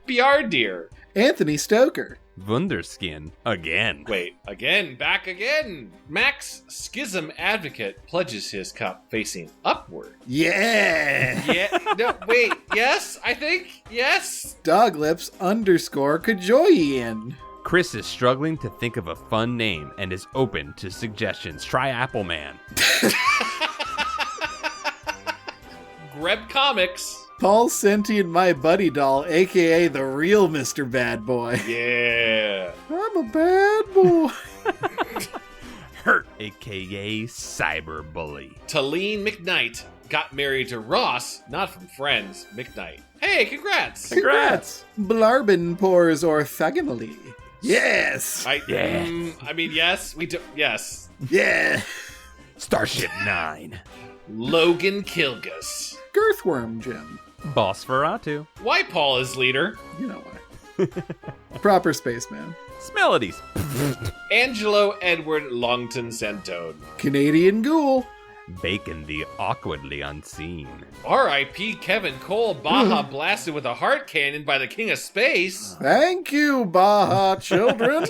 BR Deer. Anthony Stoker. Wunderskin. Again. Wait, again, back again. Max, Schism Advocate, pledges his cup facing upward. Yeah. Yeah, no, wait, yes, I think, yes. Doglips_Kajoyan. Chris is struggling to think of a fun name and is open to suggestions. Try Appleman. Greb Comics. Paul Sentient My Buddy Doll, aka the real Mr. Bad Boy. Yeah. I'm a bad boy. Hurt, aka Cyberbully. Talene McKnight got married to Ross, not from Friends, McKnight. Hey, congrats. Congrats. Blarbin Pores orthogonally. Yes. I mean, yes, we do. Yes. Yeah. Starship 9. Logan Kilgus. Girthworm Jim. Boss Ferratu. Why Paul is leader? You know why. Proper spaceman. Smelodies. Angelo Edward Longton Santone. Canadian Ghoul. Bacon the awkwardly unseen. R.I.P. Kevin Cole, Baja blasted with a heart cannon by the King of Space. Thank you, Baja children.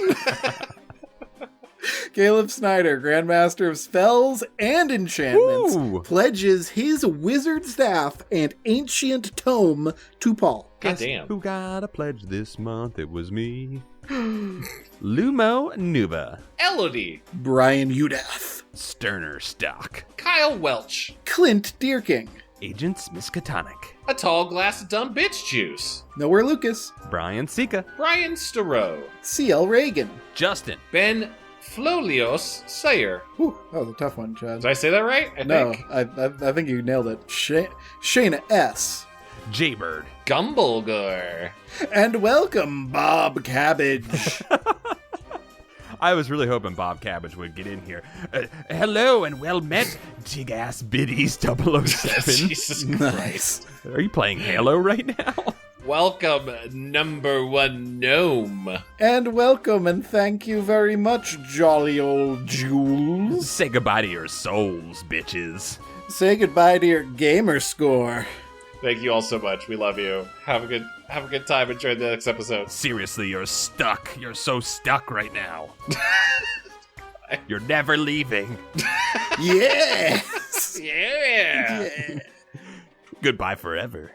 Caleb Snyder, Grandmaster of Spells and Enchantments, pledges his wizard staff and ancient tome to Paul. Goddamn. Who got a pledge this month? It was me. Lumo Nuba. Elodie. Brian Udath. Sterner Stock. Kyle Welch. Clint Deerking. Agents Miskatonic. A tall glass of dumb bitch juice. Nowhere Lucas. Brian Sika. Brian Sterow. C.L. Reagan. Justin. Ben Flolios Sayer. Whew, that was a tough one, Chad. Did I say that right? I think. I think you nailed it. Shayna S. Jaybird. Gumblegore. And welcome, Bob Cabbage. I was really hoping Bob Cabbage would get in here. Hello and well met, Jig-Ass Biddies 007. Jesus Nice. Are you playing Halo right now? Welcome, number one gnome. And welcome and thank you very much, jolly old Jules. Say goodbye to your souls, bitches. Say goodbye to your gamer score. Thank you all so much. We love you. Have a good time. Enjoy the next episode. Seriously, you're stuck. You're so stuck right now. You're never leaving. Yes. Yeah. Yeah. Goodbye forever.